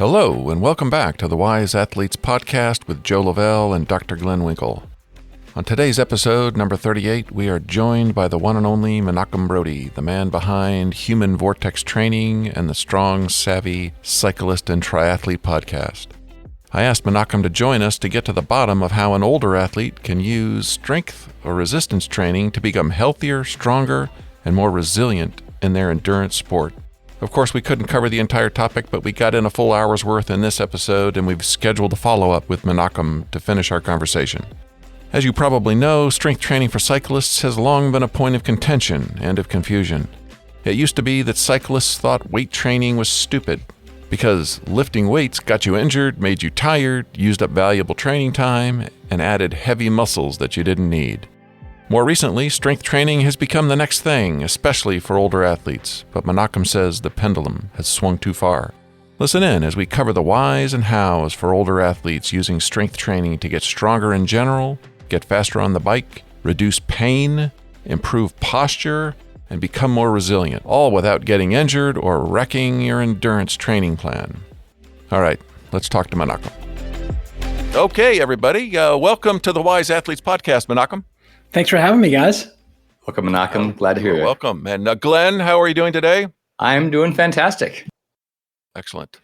Hello, and welcome back to the Wise Athletes Podcast with Joe Lavelle and Dr. Glenn Winkle. On today's episode, number 38, we are joined by the one and only Menachem Brodie, the man behind Human Vortex Training and the Strong, Savvy Cyclist and Triathlete podcast. I asked Menachem to join us to get to the bottom of how an older athlete can use strength or resistance training to become healthier, stronger, and more resilient in their endurance sport. Of course, we couldn't cover the entire topic, but we got in a full hour's worth in this episode, and we've scheduled a follow-up with Menachem to finish our conversation. As you probably know, strength training for cyclists has long been a point of contention and of confusion. It used to be that cyclists thought weight training was stupid because lifting weights got you injured, made you tired, used up valuable training time, and added heavy muscles that you didn't need. More recently, strength training has become the next thing, especially for older athletes, but Menachem says the pendulum has swung too far. Listen in as we cover the whys and hows for older athletes using strength training to get stronger in general, get faster on the bike, reduce pain, improve posture, and become more resilient, all without getting injured or wrecking your endurance training plan. All right, let's talk to Menachem. Okay, everybody, welcome to the Wise Athletes Podcast, Menachem. Thanks for having me, guys. Welcome, Menachem. Glad to hear you. Welcome. And Glenn, how are you doing today? I'm doing fantastic. Excellent.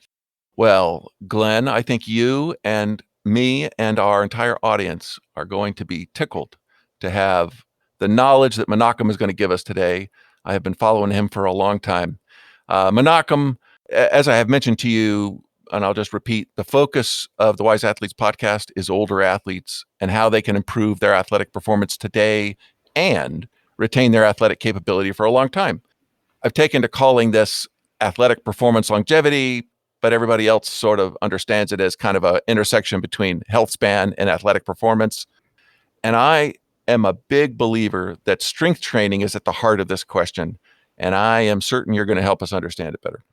Well, Glenn, I think you and me and our entire audience are going to be tickled to have the knowledge that Menachem is going to give us today. I have been following him for a long time. Menachem, as I have mentioned to you, and I'll just repeat, the focus of the Wise Athletes podcast is older athletes and how they can improve their athletic performance today and retain their athletic capability for a long time. I've taken to calling this athletic performance longevity, but everybody else sort of understands it as kind of an intersection between health span and athletic performance. And I am a big believer that strength training is at the heart of this question, and I am certain you're going to help us understand it better.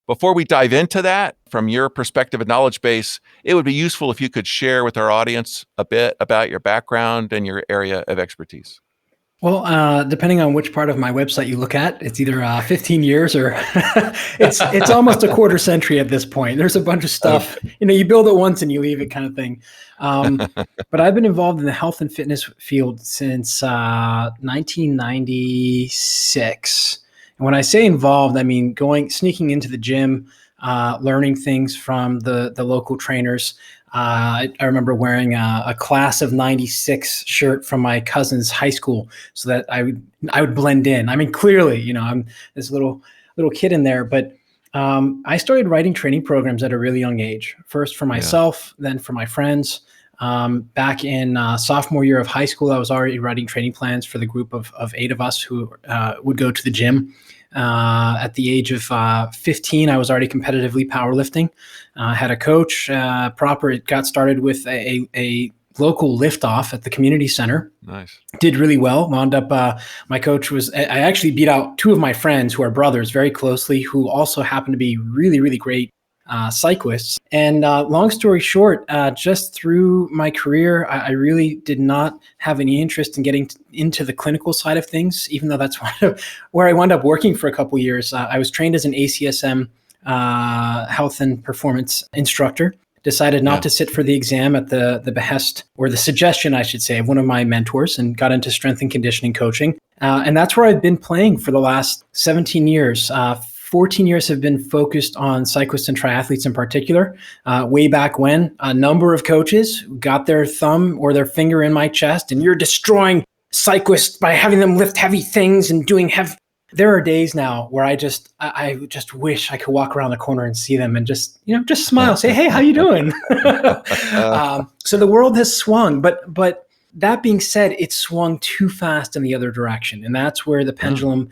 Before we dive into that, from your perspective and knowledge base, it would be useful if you could share with our audience a bit about your background and your area of expertise. Well, depending on which part of my website you look at, it's either 15 years or it's almost a quarter century at this point. There's a bunch of stuff, you build it once and you leave it kind of thing. But I've been involved in the health and fitness field since 1996. And when I say involved, I mean sneaking into the gym, learning things from the local trainers. I remember wearing a class of 96 shirt from my cousin's high school so that I would blend in. I mean, clearly, I'm this little kid in there, but I started writing training programs at a really young age, first for myself, then for my friends. Back in sophomore year of high school, I was already writing training plans for the group of 8 of us who would go to the gym. At the age of 15, I was already competitively powerlifting. Had a coach. It got started with a local liftoff at the community center. Nice. Did really well. Wound up, my coach I actually beat out 2 of my friends who are brothers very closely, who also happen to be really, really great cyclists. And long story short, just through my career, I really did not have any interest in getting into the clinical side of things, even though that's where I wound up working for a couple of years. I was trained as an ACSM health and performance instructor. Decided not to sit for the exam at the behest, or the suggestion, I should say, of one of my mentors, and got into strength and conditioning coaching. And that's where I've been playing for the last 17 years. 14 years have been focused on cyclists and triathletes in particular. Way back when, a number of coaches got their thumb or their finger in my chest, and you're destroying cyclists by having them lift heavy things and doing heavy. There are days now where I just wish I could walk around the corner and see them and just smile, say, "Hey, how you doing?" So the world has swung, but that being said, it swung too fast in the other direction. And that's where the pendulum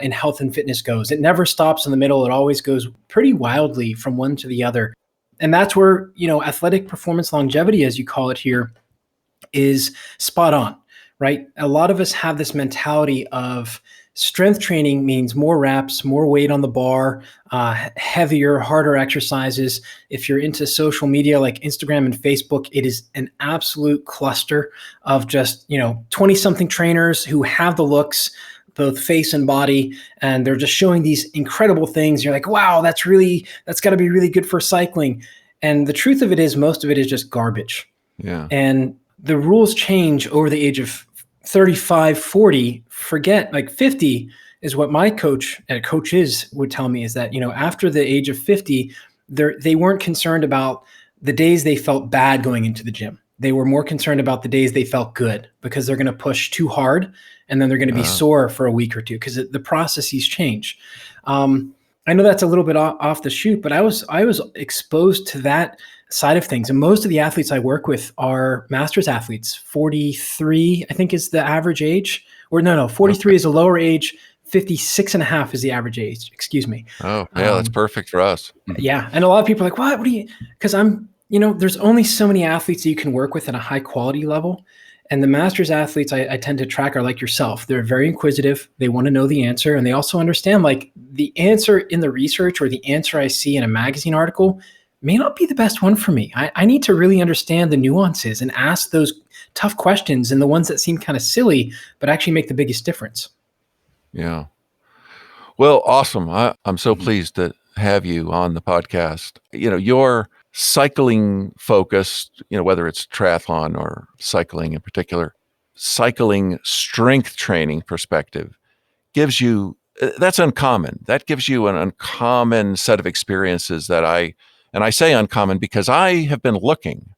in health and fitness goes. It never stops in the middle. It always goes pretty wildly from one to the other. And that's where, athletic performance longevity, as you call it here, is spot on, right? A lot of us have this mentality of strength training means more reps, more weight on the bar, heavier, harder exercises. If you're into social media like Instagram and Facebook, it is an absolute cluster of just, 20-something trainers who have the looks, both face and body, and they're just showing these incredible things. You're like, wow, that's got to be really good for cycling. And the truth of it is, most of it is just garbage. Yeah. And the rules change over the age of 35, 40, forget, like 50 is what my coaches would tell me, is that, after the age of 50, they weren't concerned about the days they felt bad going into the gym. They were more concerned about the days they felt good, because they're going to push too hard and then they're going to be sore for a week or two, because the processes change. I know that's a little bit off the shoot, but I was exposed to that side of things. And most of the athletes I work with are masters athletes. 43, I think, is the average age. Or no, 43 is a lower age. 56 and a half is the average age. Excuse me. Oh, yeah, that's perfect for us. Yeah. And a lot of people are like, what do you, because there's only so many athletes that you can work with at a high quality level. And the masters athletes I tend to track are like yourself. They're very inquisitive. They want to know the answer. And they also understand, like, the answer in the research or the answer I see in a magazine article may not be the best one for me. I need to really understand the nuances and ask those tough questions, and the ones that seem kind of silly, but actually make the biggest difference. Yeah. Well, awesome. I'm so pleased to have you on the podcast. You're cycling focused, whether it's triathlon or cycling in particular. Cycling strength training perspective gives you, that's uncommon. That gives you an uncommon set of experiences that I say uncommon because I have been looking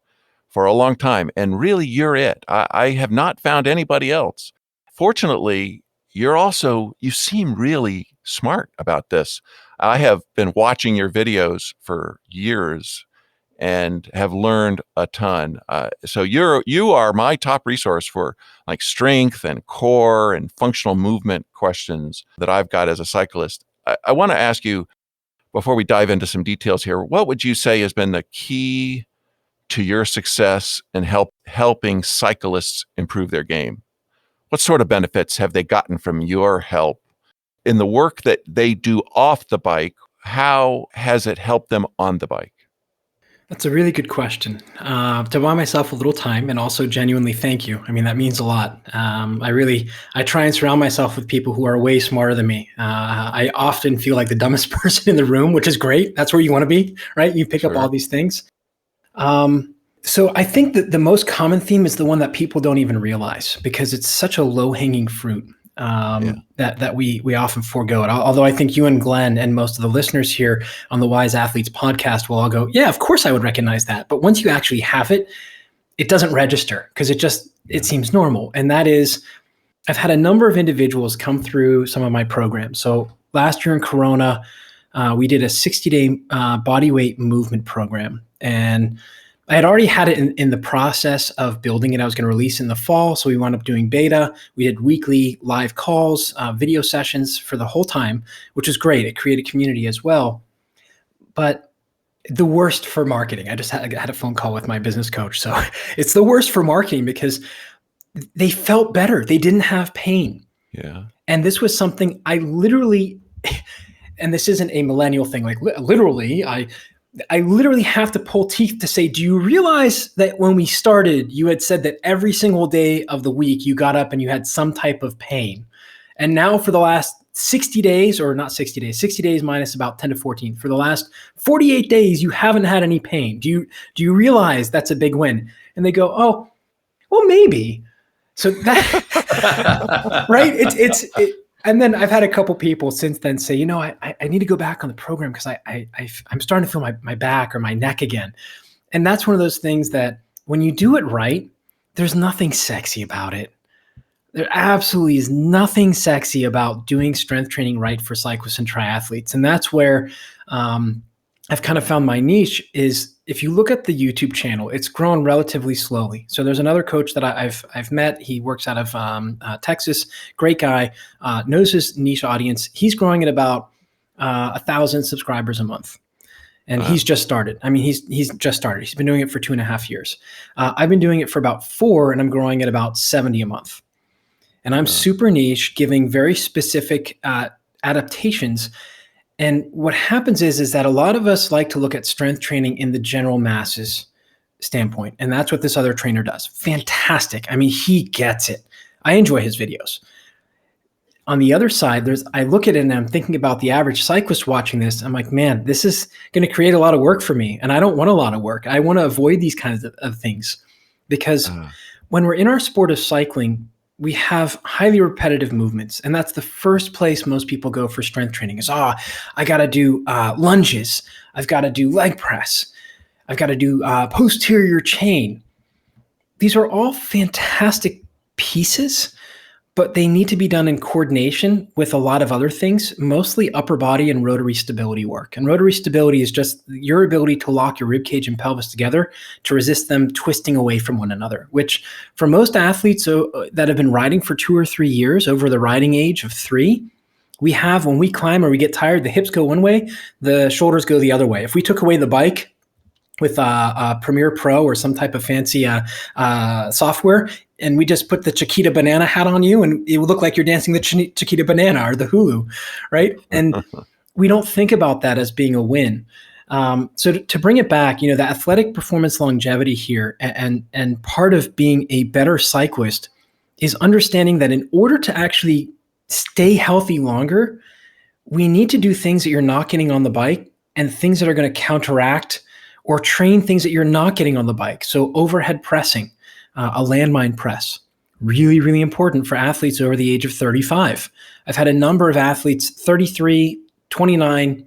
for a long time, and really you're it. I have not found anybody else. Fortunately, you seem really smart about this. I have been watching your videos for years and have learned a ton. So you are my top resource for like strength and core and functional movement questions that I've got as a cyclist. I want to ask you, before we dive into some details here, what would you say has been the key to your success in helping cyclists improve their game? What sort of benefits have they gotten from your help in the work that they do off the bike? How has it helped them on the bike? That's a really good question. To buy myself a little time, and also genuinely thank you. I mean, that means a lot. I try and surround myself with people who are way smarter than me. I often feel like the dumbest person in the room, which is great. That's where you want to be, right? You pick up all these things. So I think that the most common theme is the one that people don't even realize, because it's such a low-hanging fruit. That we often forego it. Although I think you and Glenn and most of the listeners here on the Wise Athletes podcast will all go, yeah, of course I would recognize that. But once you actually have it, it doesn't register, because it seems normal. And that is, I've had a number of individuals come through some of my programs. So last year in Corona, we did a 60-day body weight movement program. And I had already had it in the process of building it. I was going to release in the fall. So we wound up doing beta. We did weekly live calls, video sessions for the whole time, which was great. It created community as well. But the worst for marketing, I just had a phone call with my business coach. So it's the worst for marketing because they felt better. They didn't have pain. Yeah. And this was something I literally, and this isn't a millennial thing, like literally, I literally have to pull teeth to say, do you realize that when we started, you had said that every single day of the week you got up and you had some type of pain. And now for the last 60 days, or not 60 days, 60 days minus about 10 to 14, for the last 48 days, you haven't had any pain. Do you realize that's a big win? And they go, oh, well, maybe. So that, right? And then I've had a couple people since then say, I need to go back on the program because I'm starting to feel my back or my neck again. And that's one of those things that when you do it right, there's nothing sexy about it. There absolutely is nothing sexy about doing strength training right for cyclists and triathletes. And that's where I've kind of found my niche is, if you look at the YouTube channel, it's grown relatively slowly. So there's another coach that I've met. He works out of Texas, great guy, knows his niche audience. He's growing at about 1,000 subscribers a month. And he's just started. I mean, he's just started. He's been doing it for 2.5 years. I've been doing it for about 4, and I'm growing at about 70 a month. And I'm super niche, giving very specific adaptations. And what happens is that a lot of us like to look at strength training in the general masses standpoint. And that's what this other trainer does. Fantastic. I mean, he gets it. I enjoy his videos. on the other side, I look at it and I'm thinking about the average cyclist watching this. I'm like, man, this is going to create a lot of work for me. And I don't want a lot of work. I want to avoid these kinds of things because when we're in our sport of cycling, we have highly repetitive movements. And that's the first place most people go for strength training is, I got to do lunges. I've got to do leg press. I've got to do posterior chain. These are all fantastic pieces, but they need to be done in coordination with a lot of other things, mostly upper body and rotary stability work. And rotary stability is just your ability to lock your ribcage and pelvis together to resist them twisting away from one another, which for most athletes that have been riding for 2 or 3 years over the riding age of 3, we have, when we climb or we get tired, the hips go one way, the shoulders go the other way. If we took away the bike with a Premiere Pro or some type of fancy software, and we just put the Chiquita banana hat on you, and it would look like you're dancing the Chiquita banana or the hulu, right? And we don't think about that as being a win. So to bring it back, the athletic performance longevity here, and part of being a better cyclist is understanding that in order to actually stay healthy longer, we need to do things that you're not getting on the bike and things that are going to counteract or train things that you're not getting on the bike. So overhead pressing, a landmine press, really, really important for athletes over the age of 35. I've had a number of athletes, 33, 29,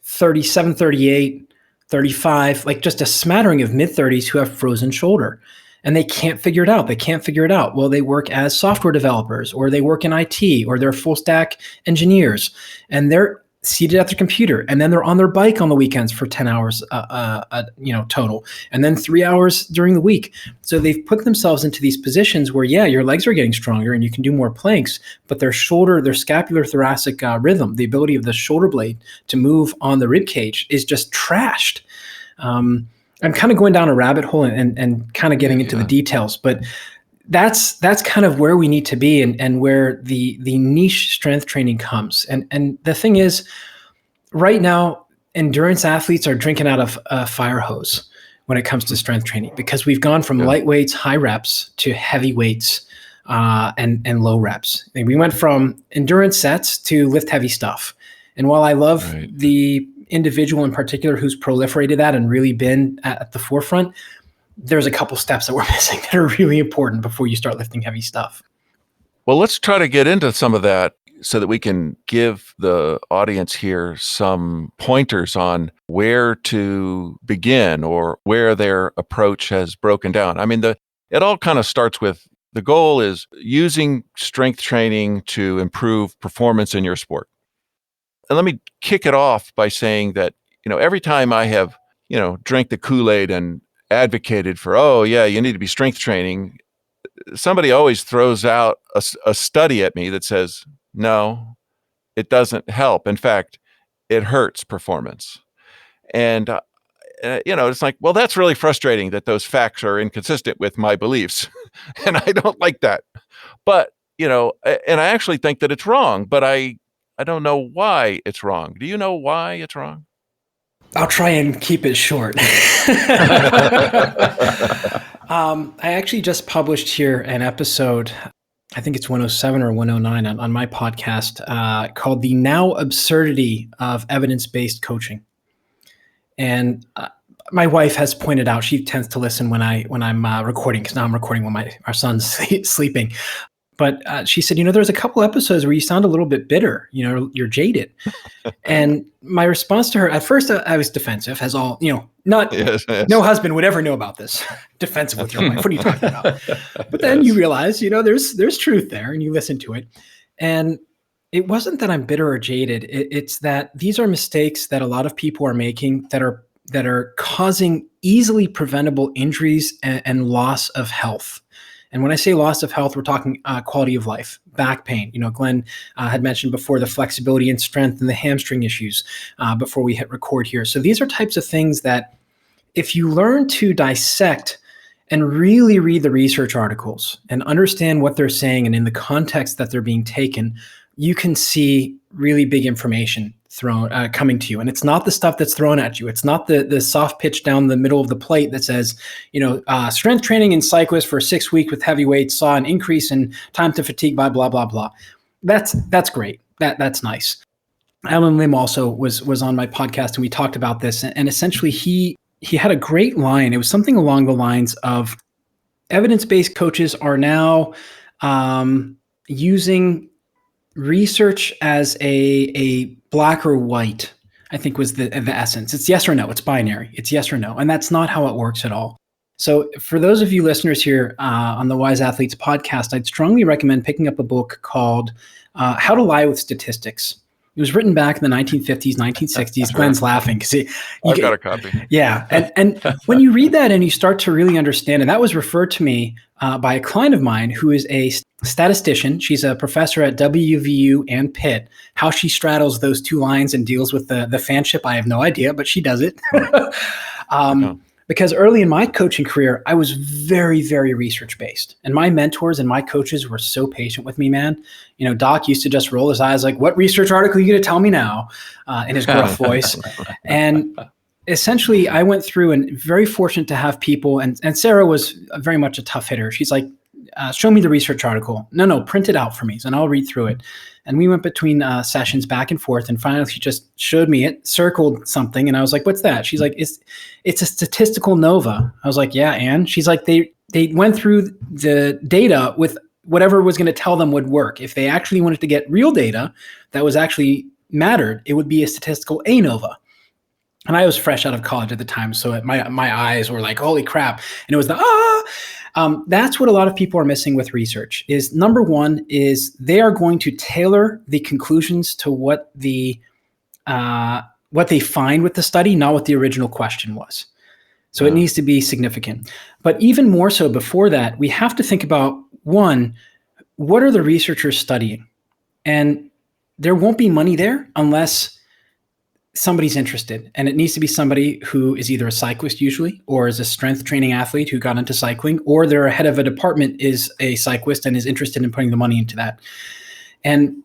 37, 38, 35, like just a smattering of mid-30s who have frozen shoulder. And they can't figure it out. Well, they work as software developers, or they work in IT, or they're full stack engineers, and they're seated at their computer, and then they're on their bike on the weekends for 10 hours, total, and then 3 hours during the week. So they've put themselves into these positions where, your legs are getting stronger and you can do more planks, but their scapular thoracic rhythm, the ability of the shoulder blade to move on the rib cage, is just trashed. I'm kind of going down a rabbit hole and kind of getting into the details, but that's kind of where we need to be and where the niche strength training comes. And the thing is, right now, endurance athletes are drinking out of a fire hose when it comes to strength training, because we've gone from light weights, high reps, to heavy weights and low reps. And we went from endurance sets to lift heavy stuff. And while I love the individual in particular who's proliferated that and really been at the forefront, there's a couple steps that we're missing that are really important before you start lifting heavy stuff. Well, let's try to get into some of that so that we can give the audience here some pointers on where to begin or where their approach has broken down. I mean, it all kind of starts with the goal is using strength training to improve performance in your sport. And let me kick it off by saying that, every time I have, drank the Kool-Aid and advocated for, you need to be strength training, somebody always throws out a study at me that says, no, it doesn't help. In fact, it hurts performance. And, it's like, well, that's really frustrating that those facts are inconsistent with my beliefs. And I don't like that. But, and I actually think that it's wrong, but I don't know why it's wrong. Do you know why it's wrong? I'll try and keep it short. I actually just published here an episode, I think it's 107 or 109 on my podcast, called The Now Absurdity of Evidence-Based Coaching. And my wife has pointed out, she tends to listen when I'm recording, because now I'm recording when our son's sleeping. But she said, there's a couple episodes where you sound a little bit bitter, you're jaded. And my response to her, at first I was defensive, as all, no husband would ever know about this. Defensive with your wife. What are you talking about? But then you realize, there's truth there, and you listen to it. And it wasn't that I'm bitter or jaded. It's that these are mistakes that a lot of people are making that are causing easily preventable injuries and loss of health. And when I say loss of health, we're talking quality of life, back pain. Glenn had mentioned before the flexibility and strength and the hamstring issues before we hit record here. So these are types of things that if you learn to dissect and really read the research articles and understand what they're saying and in the context that they're being taken, you can see really big information coming to you. And it's not the stuff that's thrown at you. It's not the soft pitch down the middle of the plate that says, strength training in cyclists for 6 weeks with heavy weights saw an increase in time to fatigue by blah, blah, blah. That's great. That's nice. Alan Lim also was on my podcast, and we talked about this. And essentially, he had a great line. It was something along the lines of evidence-based coaches are now using research as a black or white, I think was the essence. It's yes or no. It's binary. It's yes or no. And that's not how it works at all. So for those of you listeners here on the Wise Athletes podcast, I'd strongly recommend picking up a book called How to Lie with Statistics. It was written back in the 1950s, 1960s. Glenn's laughing because I've got a copy. Yeah. And when you read that and you start to really understand, and that was referred to me by a client of mine who is a statistician. She's a professor at WVU and Pitt. How she straddles those two lines and deals with the fanship, I have no idea, but she does it. Because early in my coaching career, I was very, very research-based. And my mentors and my coaches were so patient with me, man. You know, Doc used to just roll his eyes like, what research article are you going to tell me now? In his gruff voice. And essentially, I went through and very fortunate to have people, and Sarah was very much a tough hitter. She's like, show me the research article. No, print it out for me, and I'll read through it. And we went between sessions back and forth, and finally she just showed me it, circled something, and I was like, what's that? She's like, it's a statistical nova. I was like, yeah, and she's like, they went through the data with whatever was going to tell them would work. If they actually wanted to get real data that was actually mattered, it would be a statistical ANOVA. And I was fresh out of college at the time, so my eyes were like, holy crap. And it was that's what a lot of people are missing with research is, number one, is they are going to tailor the conclusions to what they find with the study, not what the original question was. So it needs to be significant. But even more so before that, we have to think about, one, what are the researchers studying? And there won't be money there unless somebody's interested, and it needs to be somebody who is either a cyclist usually, or is a strength training athlete who got into cycling, or their head of a department is a cyclist and is interested in putting the money into that. And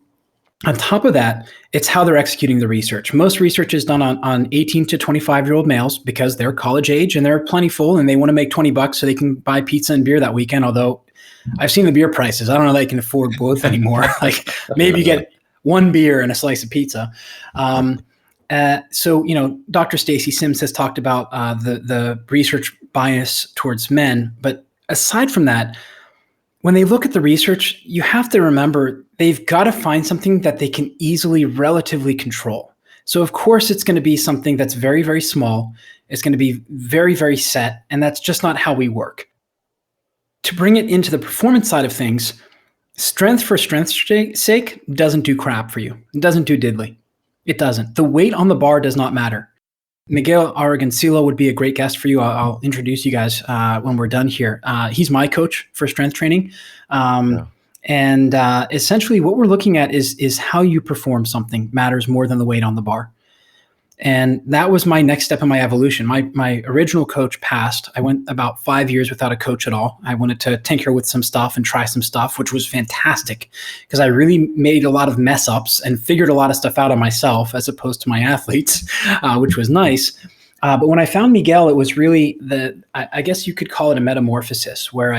on top of that, it's how they're executing the research. Most research is done on 18 to 25-year-old males because they're college age and they're plentiful and they want to make $20 so they can buy pizza and beer that weekend. Although I've seen the beer prices. I don't know if they can afford both anymore. Like maybe you get one beer and a slice of pizza. So, you know, Dr. Stacy Sims has talked about the research bias towards men. But aside from that, when they look at the research, you have to remember they've got to find something that they can easily, relatively control. So, of course, it's going to be something that's very, very small. It's going to be very, very set. And that's just not how we work. To bring it into the performance side of things, strength for strength's sake doesn't do crap for you. It doesn't do diddly. It doesn't. The weight on the bar does not matter. Miguel Aragoncillo would be a great guest for you. I'll introduce you guys when we're done here. He's my coach for strength training. And essentially what we're looking at is how you perform something matters more than the weight on the bar. And that was my next step in my evolution. My original coach passed. I went about 5 years without a coach at all. I wanted to tinker with some stuff and try some stuff, which was fantastic because I really made a lot of mess ups and figured a lot of stuff out on myself as opposed to my athletes, which was nice. But when I found Miguel, it was really I guess you could call it a metamorphosis where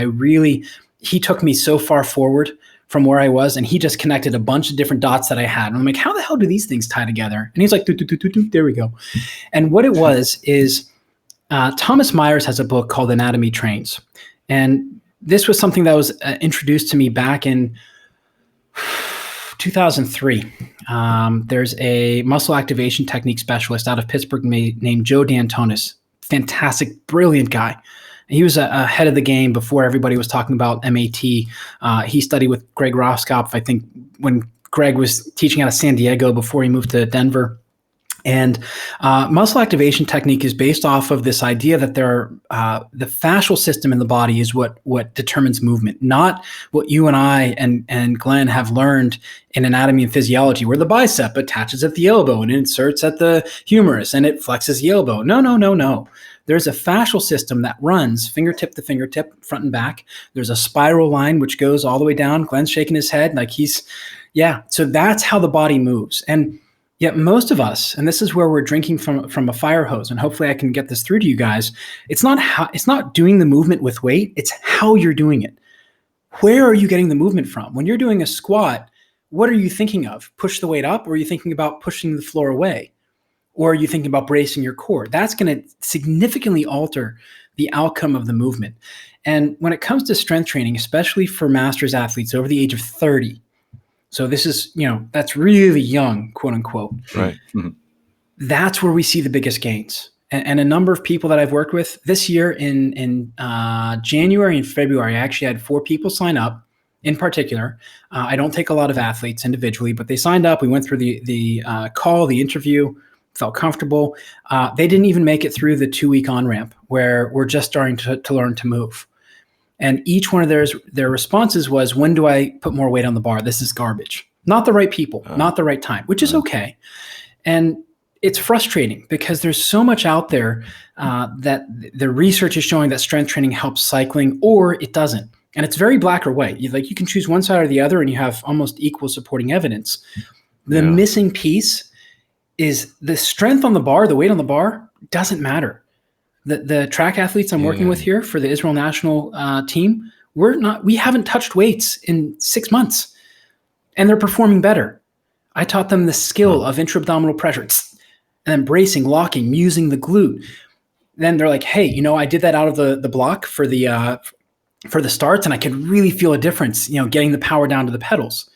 he took me so far forward from where I was, and he just connected a bunch of different dots that I had. And I'm like, how the hell do these things tie together? And he's like, there we go. And what it was is Thomas Myers has a book called Anatomy Trains. And this was something that was introduced to me back in 2003. There's a muscle activation technique specialist out of Pittsburgh named Joe D'Antonis. Fantastic, brilliant guy. He was ahead of the game before everybody was talking about MAT. He studied with Greg Roskopf, I think, when Greg was teaching out of San Diego before he moved to Denver. And muscle activation technique is based off of this idea that the fascial system in the body is what determines movement, not what you and I and Glenn have learned in anatomy and physiology, where the bicep attaches at the elbow and inserts at the humerus and it flexes the elbow. No. There's a fascial system that runs fingertip to fingertip, front and back. There's a spiral line which goes all the way down. Glenn's shaking his head like so that's how the body moves. And yet most of us, and this is where we're drinking from a fire hose, and hopefully I can get this through to you guys, it's not doing the movement with weight, it's how you're doing it. Where are you getting the movement from? When you're doing a squat, what are you thinking of? Push the weight up, or are you thinking about pushing the floor away? Or are you thinking about bracing your core? That's going to significantly alter the outcome of the movement. And when it comes to strength training, especially for masters athletes over the age of 30, so this is, that's really young, quote unquote. Right. Mm-hmm. That's where we see the biggest gains. And a number of people that I've worked with this year in January and February, I actually had 4 people sign up in particular. I don't take a lot of athletes individually, but they signed up. We went through the call, the interview, felt comfortable. They didn't even make it through the 2-week on-ramp where we're just starting to learn to move. And each one of their responses was, when do I put more weight on the bar? This is garbage. Not the right people, not the right time, which is okay. And it's frustrating because there's so much out there that the research is showing that strength training helps cycling, or it doesn't. And it's very black or white. You can choose one side or the other and you have almost equal supporting evidence. The missing piece is the strength on the bar, the weight on the bar doesn't matter. The track athletes I'm working with here for the Israel national team, we haven't touched weights in 6 months and they're performing better. I taught them the skill of intra-abdominal pressure and then bracing, locking, musing the glute. Then they're like, hey, I did that out of the block for the starts and I could really feel a difference, getting the power down to the pedals.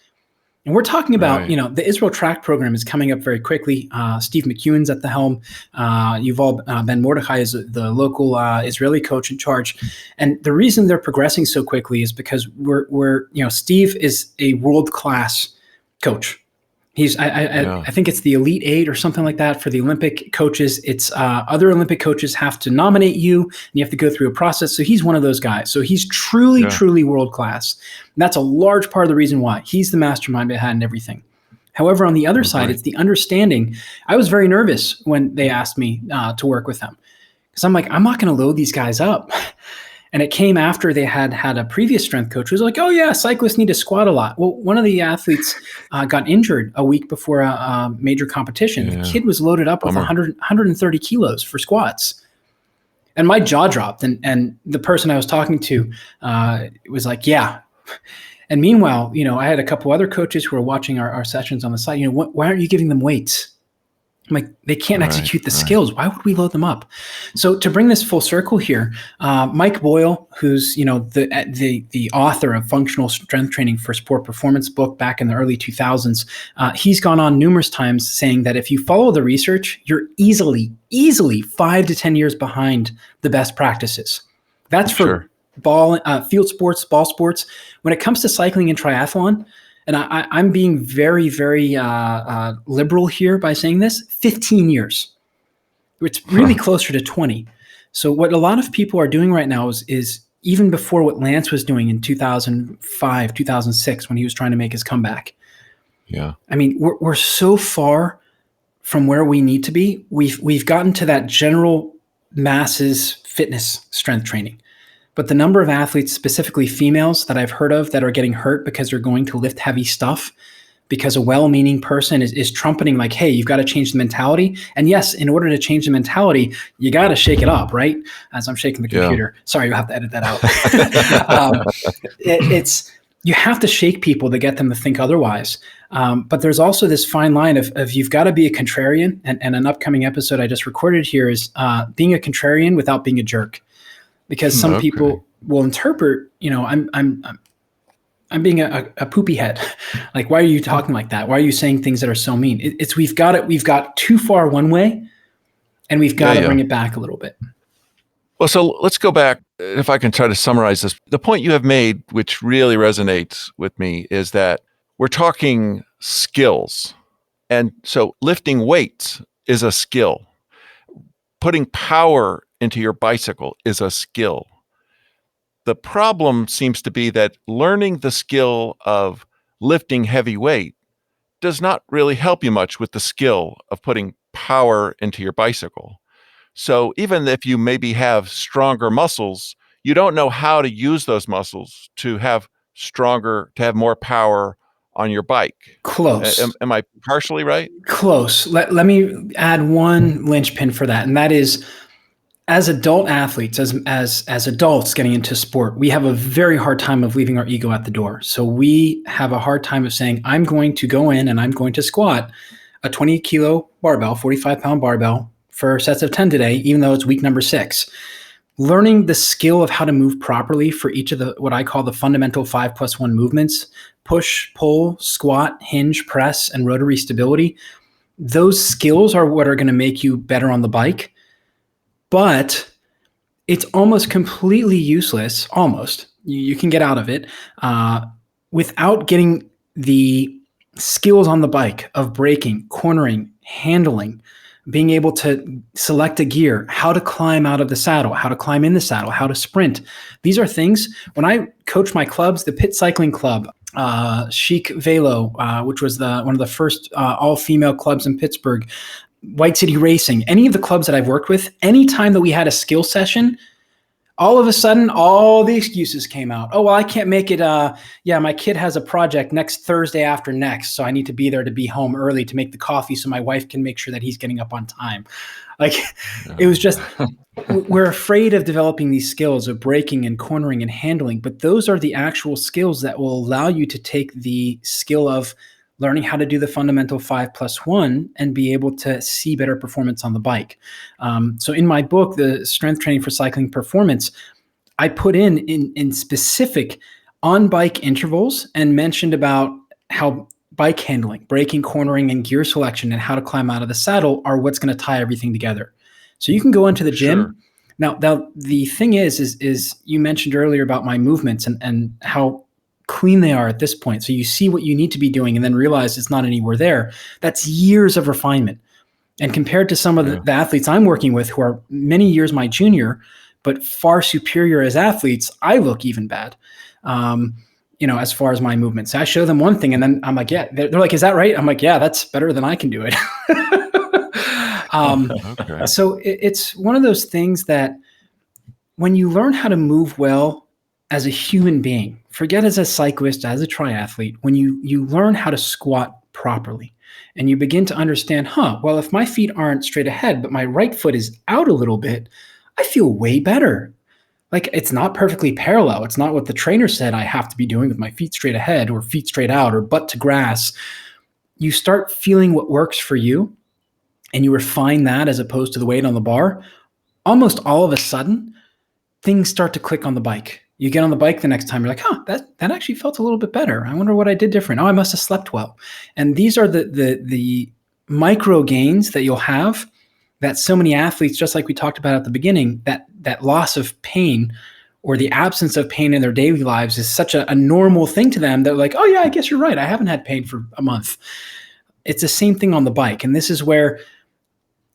And we're talking about, the Israel track program is coming up very quickly. Steve McEwen's at the helm. Yuval Ben Mordechai is the local Israeli coach in charge. And the reason they're progressing so quickly is because Steve is a world-class coach. I think it's the Elite 8 or something like that for the Olympic coaches. It's other Olympic coaches have to nominate you and you have to go through a process. So he's one of those guys. So he's truly world class. And that's a large part of the reason why he's the mastermind behind everything. However, on the other side, it's the understanding. I was very nervous when they asked me to work with them because I'm like, I'm not going to load these guys up. And it came after they had a previous strength coach who was like, oh yeah, cyclists need to squat a lot. Well, one of the athletes got injured a week before a major competition. Yeah. The kid was loaded up with 130 kilos for squats. And my jaw dropped. And the person I was talking to was like, yeah. And meanwhile, I had a couple other coaches who were watching our sessions on the side. Why aren't you giving them weights? I'm like, they can't execute the skills. Why would we load them up? So to bring this full circle here, Mike Boyle, who's the author of Functional Strength Training for Sport Performance book back in the early 2000s, he's gone on numerous times saying that if you follow the research, you're easily 5 to 10 years behind the best practices. That's for field sports, ball sports. When it comes to cycling and triathlon, and I'm being very, very liberal here by saying this, 15 years. It's really closer to 20. So what a lot of people are doing right now is even before what Lance was doing in 2005, 2006, when he was trying to make his comeback. Yeah. I mean, we're so far from where we need to be. We've gotten to that general masses fitness strength training. But the number of athletes, specifically females, that I've heard of that are getting hurt because they're going to lift heavy stuff because a well-meaning person is trumpeting like, hey, you've got to change the mentality. And yes, in order to change the mentality, you got to shake it up, right? As I'm shaking the computer. Sorry, you'll have to edit that out. You have to shake people to get them to think otherwise. But there's also this fine line of you've got to be a contrarian. And an upcoming episode I just recorded here is being a contrarian without being a jerk. Because some people will interpret, I'm being a poopy head. Like, why are you talking like that? Why are you saying things that are so mean? We've got too far one way, and we've got to bring it back a little bit. Well, so let's go back. If I can try to summarize this, the point you have made, which really resonates with me, is that we're talking skills. And so lifting weights is a skill. Putting power into your bicycle is a skill. The problem seems to be that learning the skill of lifting heavy weight does not really help you much with the skill of putting power into your bicycle. So even if you maybe have stronger muscles, you don't know how to use those muscles to have more power on your bike. Close. Am I partially right? Close. Let me add one linchpin for that, and that is as adult athletes, as adults getting into sport, we have a very hard time of leaving our ego at the door. So we have a hard time of saying, I'm going to go in and I'm going to squat a 20 kilo barbell, 45 pound barbell for sets of 10 today, even though it's week number 6. Learning the skill of how to move properly for each of the, what I call the fundamental 5+1 movements, push, pull, squat, hinge, press, and rotary stability. Those skills are what are going to make you better on the bike. But it's almost completely useless, almost. You can get out of it without getting the skills on the bike of braking, cornering, handling, being able to select a gear, how to climb out of the saddle, how to climb in the saddle, how to sprint. These are things, when I coach my clubs, the Pit Cycling Club, Chic Velo, which was one of the first all-female clubs in Pittsburgh, White City Racing, any of the clubs that I've worked with, anytime that we had a skill session, all of a sudden, all the excuses came out. Oh, well, I can't make it. My kid has a project next Thursday after next, so I need to be there to be home early to make the coffee so my wife can make sure that he's getting up on time. It was just, we're afraid of developing these skills of braking and cornering and handling, but those are the actual skills that will allow you to take the skill of learning how to do the fundamental 5+1 and be able to see better performance on the bike. So in my book, The Strength Training for Cycling Performance, I put in specific on-bike intervals and mentioned about how bike handling, braking, cornering, and gear selection and how to climb out of the saddle are what's going to tie everything together. So you can go into the gym. Sure. Now the thing is you mentioned earlier about my movements and how clean they are at this point. So you see what you need to be doing and then realize it's not anywhere there. That's years of refinement. And compared to some of the athletes I'm working with who are many years my junior, but far superior as athletes, I look even bad, as far as my movements. I show them one thing and then I'm like, yeah, they're like, is that right? I'm like, yeah, that's better than I can do it. Okay. So it's one of those things that when you learn how to move well as a human being, forget as a cyclist, as a triathlete, when you learn how to squat properly and you begin to understand, well, if my feet aren't straight ahead, but my right foot is out a little bit, I feel way better. Like, it's not perfectly parallel. It's not what the trainer said I have to be doing with my feet straight ahead or feet straight out or butt to grass. You start feeling what works for you and you refine that as opposed to the weight on the bar. Almost all of a sudden, things start to click on the bike. You get on the bike the next time, you're like, that actually felt a little bit better. I wonder what I did different. Oh, I must have slept well. And these are the micro gains that you'll have that so many athletes, just like we talked about at the beginning, that loss of pain or the absence of pain in their daily lives is such a normal thing to them. They're like, oh yeah, I guess you're right. I haven't had pain for a month. It's the same thing on the bike. And this is where,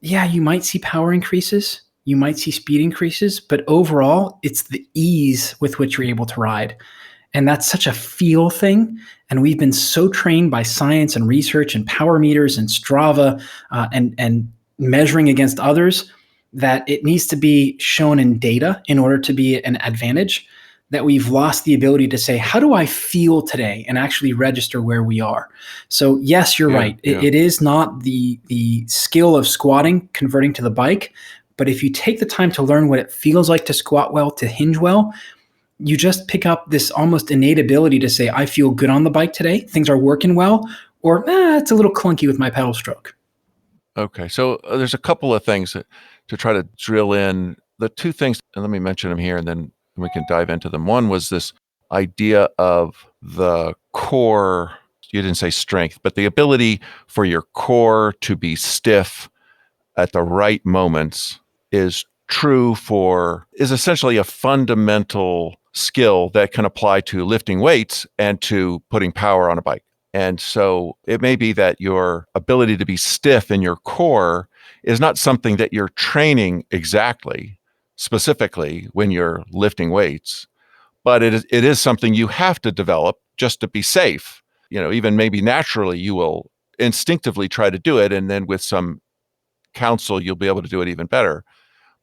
you might see power increases. You might see speed increases, but overall, it's the ease with which you're able to ride. And that's such a feel thing. And we've been so trained by science and research and power meters and Strava and measuring against others that it needs to be shown in data in order to be an advantage, that we've lost the ability to say, how do I feel today, and actually register where we are. So yes, you're right. It is not the skill of squatting, converting to the bike. But if you take the time to learn what it feels like to squat well, to hinge well, you just pick up this almost innate ability to say, I feel good on the bike today. Things are working well, or it's a little clunky with my pedal stroke. Okay. So there's a couple of things to try to drill in. The two things, and let me mention them here and then we can dive into them. One was this idea of the core, you didn't say strength, but the ability for your core to be stiff at the right moments is essentially a fundamental skill that can apply to lifting weights and to putting power on a bike. And so it may be that your ability to be stiff in your core is not something that you're training specifically when you're lifting weights, but it is something you have to develop just to be safe. Even maybe naturally you will instinctively try to do it, and then with some counsel, you'll be able to do it even better.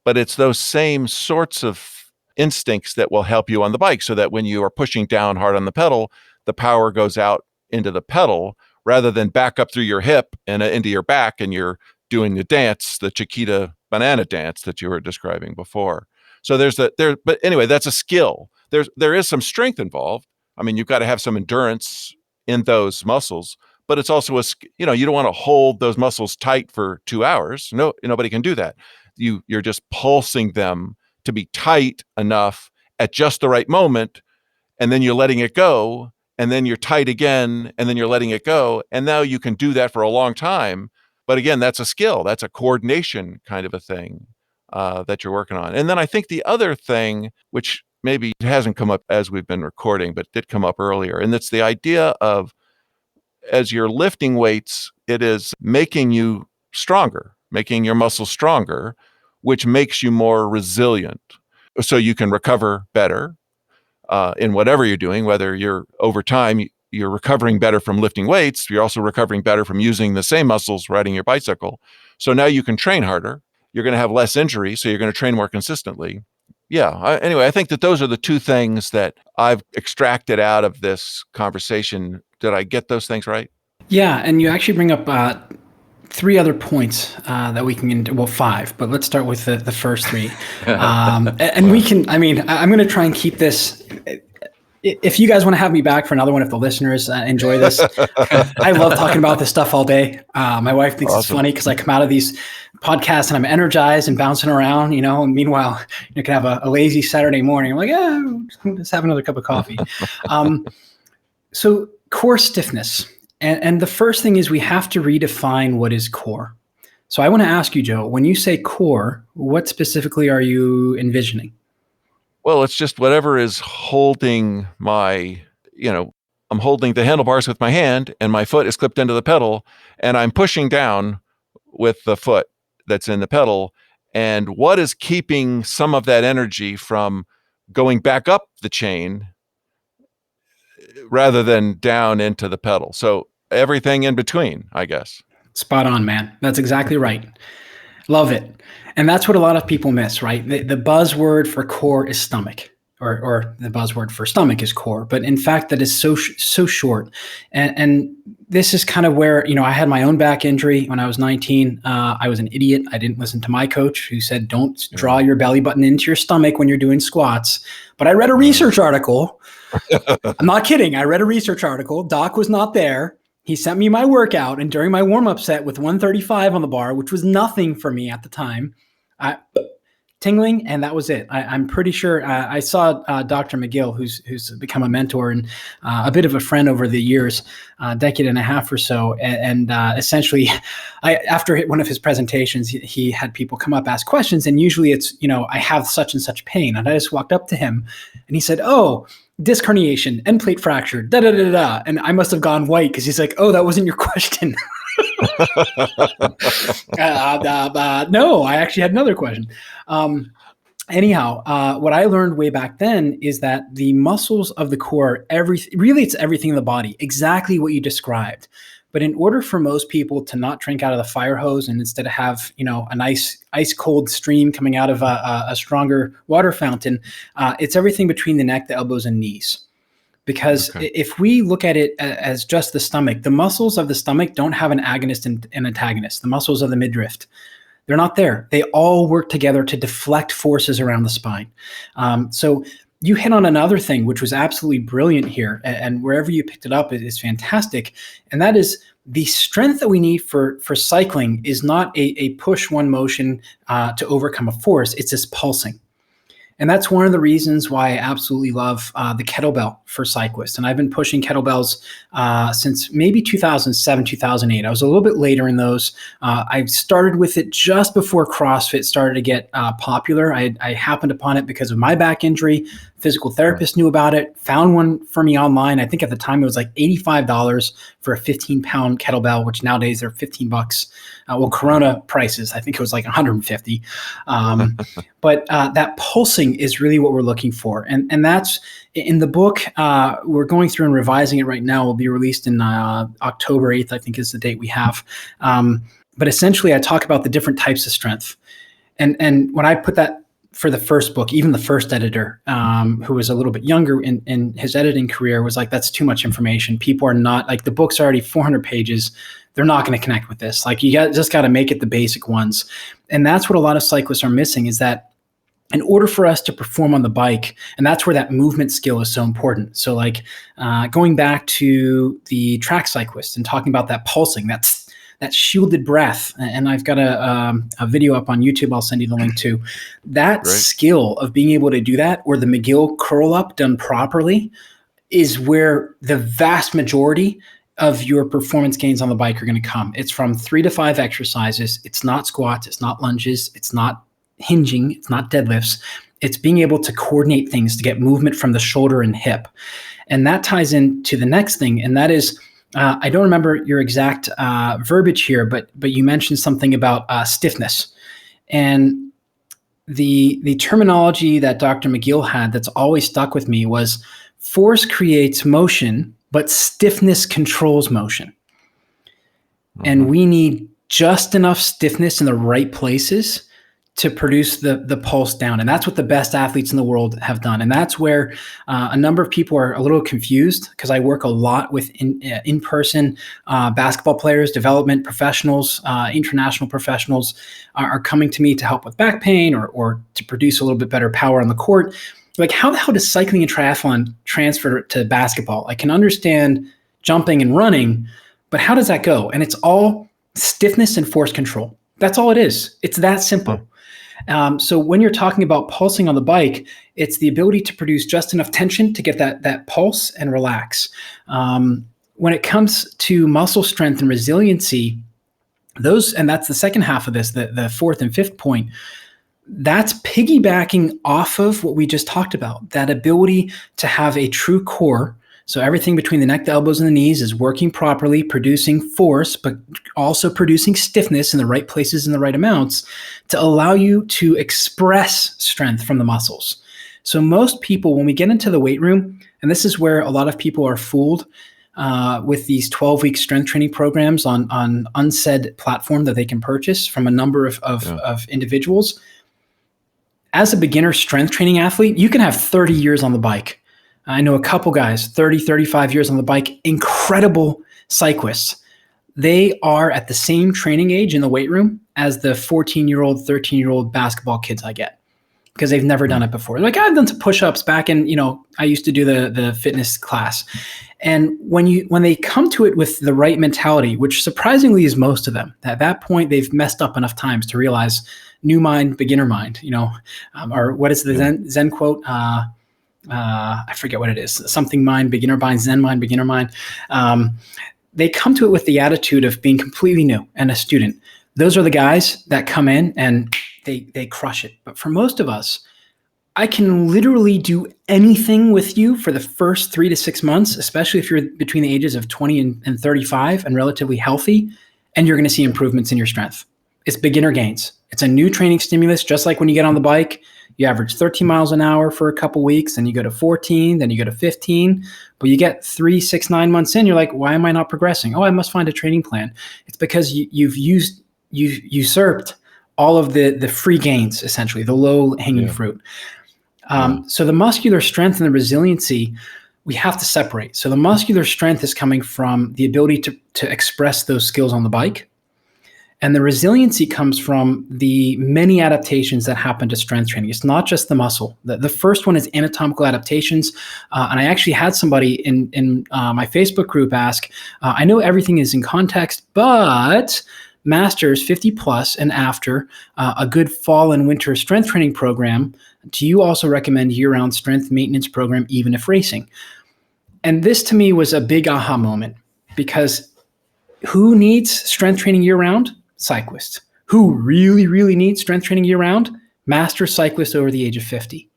But it's those same sorts of instincts that will help you on the bike, so that when you are pushing down hard on the pedal, the power goes out into the pedal rather than back up through your hip and into your back, and you're doing the dance, the Chiquita banana dance that you were describing before. So but anyway, that's a skill. There is some strength involved. I mean, you've got to have some endurance in those muscles, but it's also you don't want to hold those muscles tight for 2 hours. No, nobody can do that. You're just pulsing them to be tight enough at just the right moment, and then you're letting it go, and then you're tight again, and then you're letting it go, and now you can do that for a long time. But again, that's a skill. That's a coordination kind of a thing that you're working on. And then I think the other thing, which maybe hasn't come up as we've been recording, but did come up earlier, and it's the idea of, as you're lifting weights, it is making you stronger, making your muscles stronger, which makes you more resilient. So you can recover better in whatever you're doing, whether you're over time, you're recovering better from lifting weights, you're also recovering better from using the same muscles riding your bicycle. So now you can train harder. You're going to have less injury, so you're going to train more consistently. Yeah. Anyway, I think that those are the two things that I've extracted out of this conversation. Did I get those things right? Yeah, and you actually bring up 3 other points that we can, well, 5, but let's start with the first 3. And we can, I'm going to try and keep this. If you guys want to have me back for another one, if the listeners enjoy this, I love talking about this stuff all day. My wife thinks It's funny because I come out of these podcasts and I'm energized and bouncing around, and meanwhile, you can have a lazy Saturday morning. I'm like, let's have another cup of coffee. So core stiffness. And the first thing is we have to redefine what is core. So I want to ask you, Joe, when you say core, what specifically are you envisioning? Well, it's just whatever is holding I'm holding the handlebars with my hand and my foot is clipped into the pedal and I'm pushing down with the foot that's in the pedal. And what is keeping some of that energy from going back up the chain rather than down into the pedal? So everything in between, I guess. Spot on, man. That's exactly right. Love it. And that's what a lot of people miss, right? The buzzword for core is stomach, or the buzzword for stomach is core. But in fact, that is so short. And this is kind of where, I had my own back injury when I was 19. I was an idiot. I didn't listen to my coach who said, don't draw your belly button into your stomach when you're doing squats. But I read a research article. I'm not kidding. I read a research article. Doc was not there. He sent me my workout, and during my warm-up set with 135 on the bar, which was nothing for me at the time, tingling, and that was it. I'm pretty sure I saw Dr. McGill, who's become a mentor and a bit of a friend over the years, a decade and a half or so. And essentially, after one of his presentations, he had people come up, ask questions, and usually it's, I have such and such pain. And I just walked up to him, and he said, "Oh, disc herniation, end plate fracture, da da da da." And I must have gone white because he's like, "Oh, that wasn't your question." No, I actually had another question. Anyhow, what I learned way back then is that the muscles of the core, it's everything in the body, exactly what you described. But in order for most people to not drink out of the fire hose and instead of have, a nice ice cold stream coming out of a stronger water fountain, it's everything between the neck, the elbows, and knees. Because if we look at it as just the stomach, the muscles of the stomach don't have an agonist and antagonist. The muscles of the midriff, they're not there. They all work together to deflect forces around the spine. So you hit on another thing, which was absolutely brilliant here. And wherever you picked it up, it is fantastic. And that is the strength that we need for cycling is not a push one motion to overcome a force. It's this pulsing. And that's one of the reasons why I absolutely love the kettlebell for cyclists. And I've been pushing kettlebells since maybe 2007, 2008. I was a little bit later in those. I started with it just before CrossFit started to get popular. I happened upon it because of my back injury. Physical therapist knew about it, found one for me online. I think at the time it was like $85 for a 15-pound kettlebell, which nowadays they're $15. Well, Corona prices, I think it was like 150. But that pulsing is really what we're looking for. And that's in the book. We're going through and revising it right now. It will be released in October 8th, I think is the date we have. But essentially, I talk about the different types of strength. And when I put that for the first book, even the first editor, who was a little bit younger in his editing career, was like, that's too much information. People are not, like, the book's already 400 pages. They're not going to connect with this. Like, you just got to make it the basic ones. And that's what a lot of cyclists are missing, is that in order for us to perform on the bike, and that's where that movement skill is so important. So like going back to the track cyclist and talking about that pulsing, that shielded breath. And I've got a video up on YouTube I'll send you the link to. That skill of being able to do that, or the McGill curl up done properly, is where the vast majority of your performance gains on the bike are going to come. It's from 3 to 5 exercises. It's not squats. It's not lunges. It's not hinging. It's not deadlifts. It's being able to coordinate things to get movement from the shoulder and hip. And that ties into the next thing. And that is, I don't remember your exact verbiage here, but you mentioned something about stiffness. And the terminology that Dr. McGill had that's always stuck with me was, force creates motion, but stiffness controls motion. Mm-hmm. And we need just enough stiffness in the right places to produce the pulse down. And that's what the best athletes in the world have done. And that's where a number of people are a little confused, because I work a lot with in-person basketball players, development professionals, international professionals are coming to me to help with back pain or to produce a little bit better power on the court. Like, how the hell does cycling and triathlon transfer to basketball? I can understand jumping and running, but how does that go? And it's all stiffness and force control. That's all it is. It's that simple. So when you're talking about pulsing on the bike, it's the ability to produce just enough tension to get that pulse and relax. When it comes to muscle strength and resiliency, and that's the second half of this, the fourth and fifth point, that's piggybacking off of what we just talked about, that ability to have a true core. So everything between the neck, the elbows, and the knees is working properly, producing force, but also producing stiffness in the right places in the right amounts to allow you to express strength from the muscles. So most people, when we get into the weight room, and this is where a lot of people are fooled with these 12-week strength training programs on unsaid platform that they can purchase from a number of individuals. As a beginner strength training athlete, you can have 30 years on the bike. I know a couple guys, 30, 35 years on the bike, incredible cyclists. They are at the same training age in the weight room as the 14-year-old, 13-year-old basketball kids I get, because they've never done it before. Like, I've done some push-ups back in, I used to do the fitness class. And when they come to it with the right mentality, which surprisingly is most of them, at that point, they've messed up enough times to realize new mind, beginner mind, or what is the Zen quote? I forget what it is. Something mind, beginner mind, Zen mind, beginner mind. They come to it with the attitude of being completely new and a student. Those are the guys that come in and they crush it. But for most of us, I can literally do anything with you for the first 3 to 6 months, especially if you're between the ages of 20 and 35 and relatively healthy, and you're going to see improvements in your strength. It's beginner gains. It's a new training stimulus, just like when you get on the bike. You average 13 miles an hour for a couple weeks, then you go to 14, then you go to 15, but you get 3, 6, 9 months in, you're like, why am I not progressing? Oh, I must find a training plan. It's because you've usurped all of the free gains, essentially, the low hanging fruit. So the muscular strength and the resiliency, we have to separate. So the muscular strength is coming from the ability to express those skills on the bike. And the resiliency comes from the many adaptations that happen to strength training. It's not just the muscle. The first one is anatomical adaptations. And I actually had somebody in my Facebook group ask, I know everything is in context, but masters 50 plus and after a good fall and winter strength training program, do you also recommend year-round strength maintenance program, even if racing? And this to me was a big aha moment, because who needs strength training year-round? Cyclists. Who really, really needs strength training year-round? Master cyclists over the age of 50.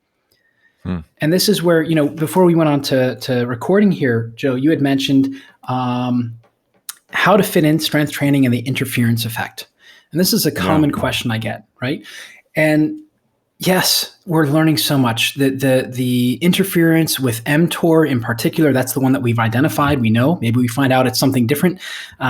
And this is where, before we went on to recording here, Joe, you had mentioned how to fit in strength training and the interference effect. And this is a common question I get, right? And Yes, we're learning so much. The interference with mTOR in particular, that's the one that we've identified. We know. Maybe we find out it's something different,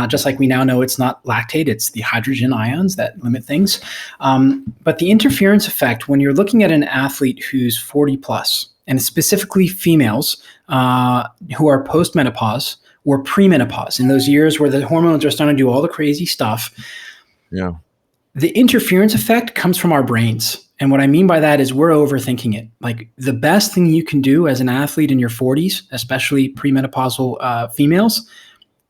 just like we now know it's not lactate, it's the hydrogen ions that limit things. But the interference effect, when you're looking at an athlete who's 40 plus, and specifically females who are postmenopause or premenopause, in those years where the hormones are starting to do all the crazy stuff, the interference effect comes from our brains. And what I mean by that is we're overthinking it. Like the best thing you can do as an athlete in your 40s, especially premenopausal females,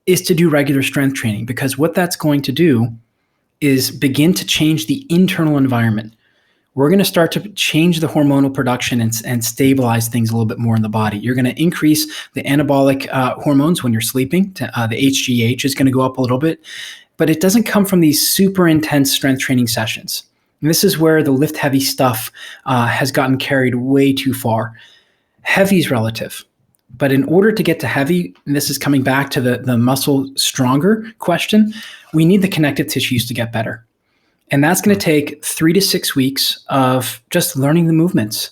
is to do regular strength training, because what that's going to do is begin to change the internal environment. We're going to start to change the hormonal production and stabilize things a little bit more in the body. You're going to increase the anabolic hormones when you're sleeping. The HGH is going to go up a little bit, but it doesn't come from these super intense strength training sessions. And this is where the lift heavy stuff has gotten carried way too far. Heavy is relative, but in order to get to heavy, and this is coming back to the muscle stronger question, we need the connective tissues to get better. And that's going to take 3 to 6 weeks of just learning the movements.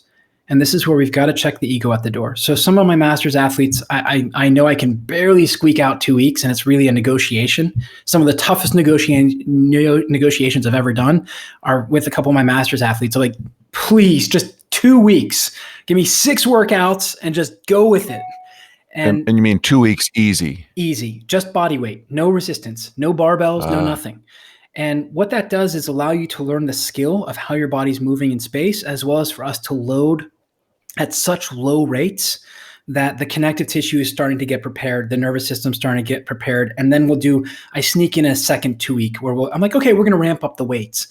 And this is where we've got to check the ego at the door. So some of my master's athletes, I know I can barely squeak out 2 weeks, and it's really a negotiation. Some of the toughest negotiations I've ever done are with a couple of my master's athletes. They're like, please, just 2 weeks. Give me 6 workouts and just go with it. And you mean 2 weeks easy? Easy, just body weight, no resistance, no barbells, no nothing. And what that does is allow you to learn the skill of how your body's moving in space, as well as for us to load at such low rates that the connective tissue is starting to get prepared, the nervous system's starting to get prepared. And then I sneak in a second 2 week where I'm like, okay, we're going to ramp up the weights.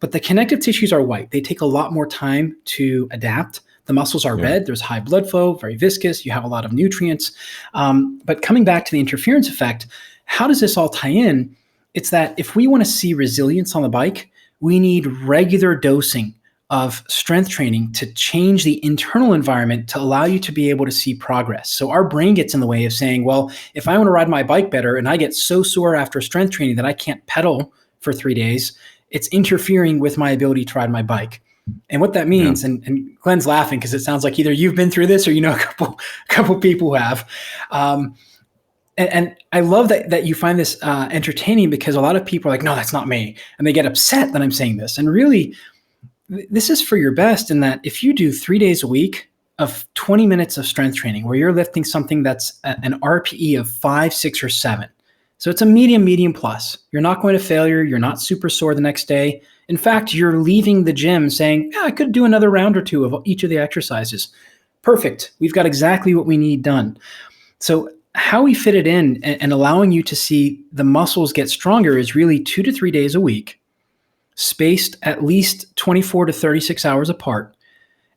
But the connective tissues are white. They take a lot more time to adapt. The muscles are red. There's high blood flow, very viscous. You have a lot of nutrients. But coming back to the interference effect, how does this all tie in? It's that if we want to see resilience on the bike, we need regular dosing of strength training to change the internal environment to allow you to be able to see progress. So our brain gets in the way of saying, well, if I want to ride my bike better and I get so sore after strength training that I can't pedal for 3 days, it's interfering with my ability to ride my bike. And what that means, and Glenn's laughing because it sounds like either you've been through this or you know a couple people who have. And I love that you find this entertaining, because a lot of people are like, no, that's not me. And they get upset that I'm saying this. And really, this is for your best, in that if you do 3 days a week of 20 minutes of strength training where you're lifting something that's an RPE of 5, 6, or 7. So it's a medium plus. You're not going to failure. You're not super sore the next day. In fact, you're leaving the gym saying, yeah, I could do another round or two of each of the exercises. Perfect. We've got exactly what we need done. So how we fit it in and allowing you to see the muscles get stronger is really 2 to 3 days a week, spaced at least 24 to 36 hours apart,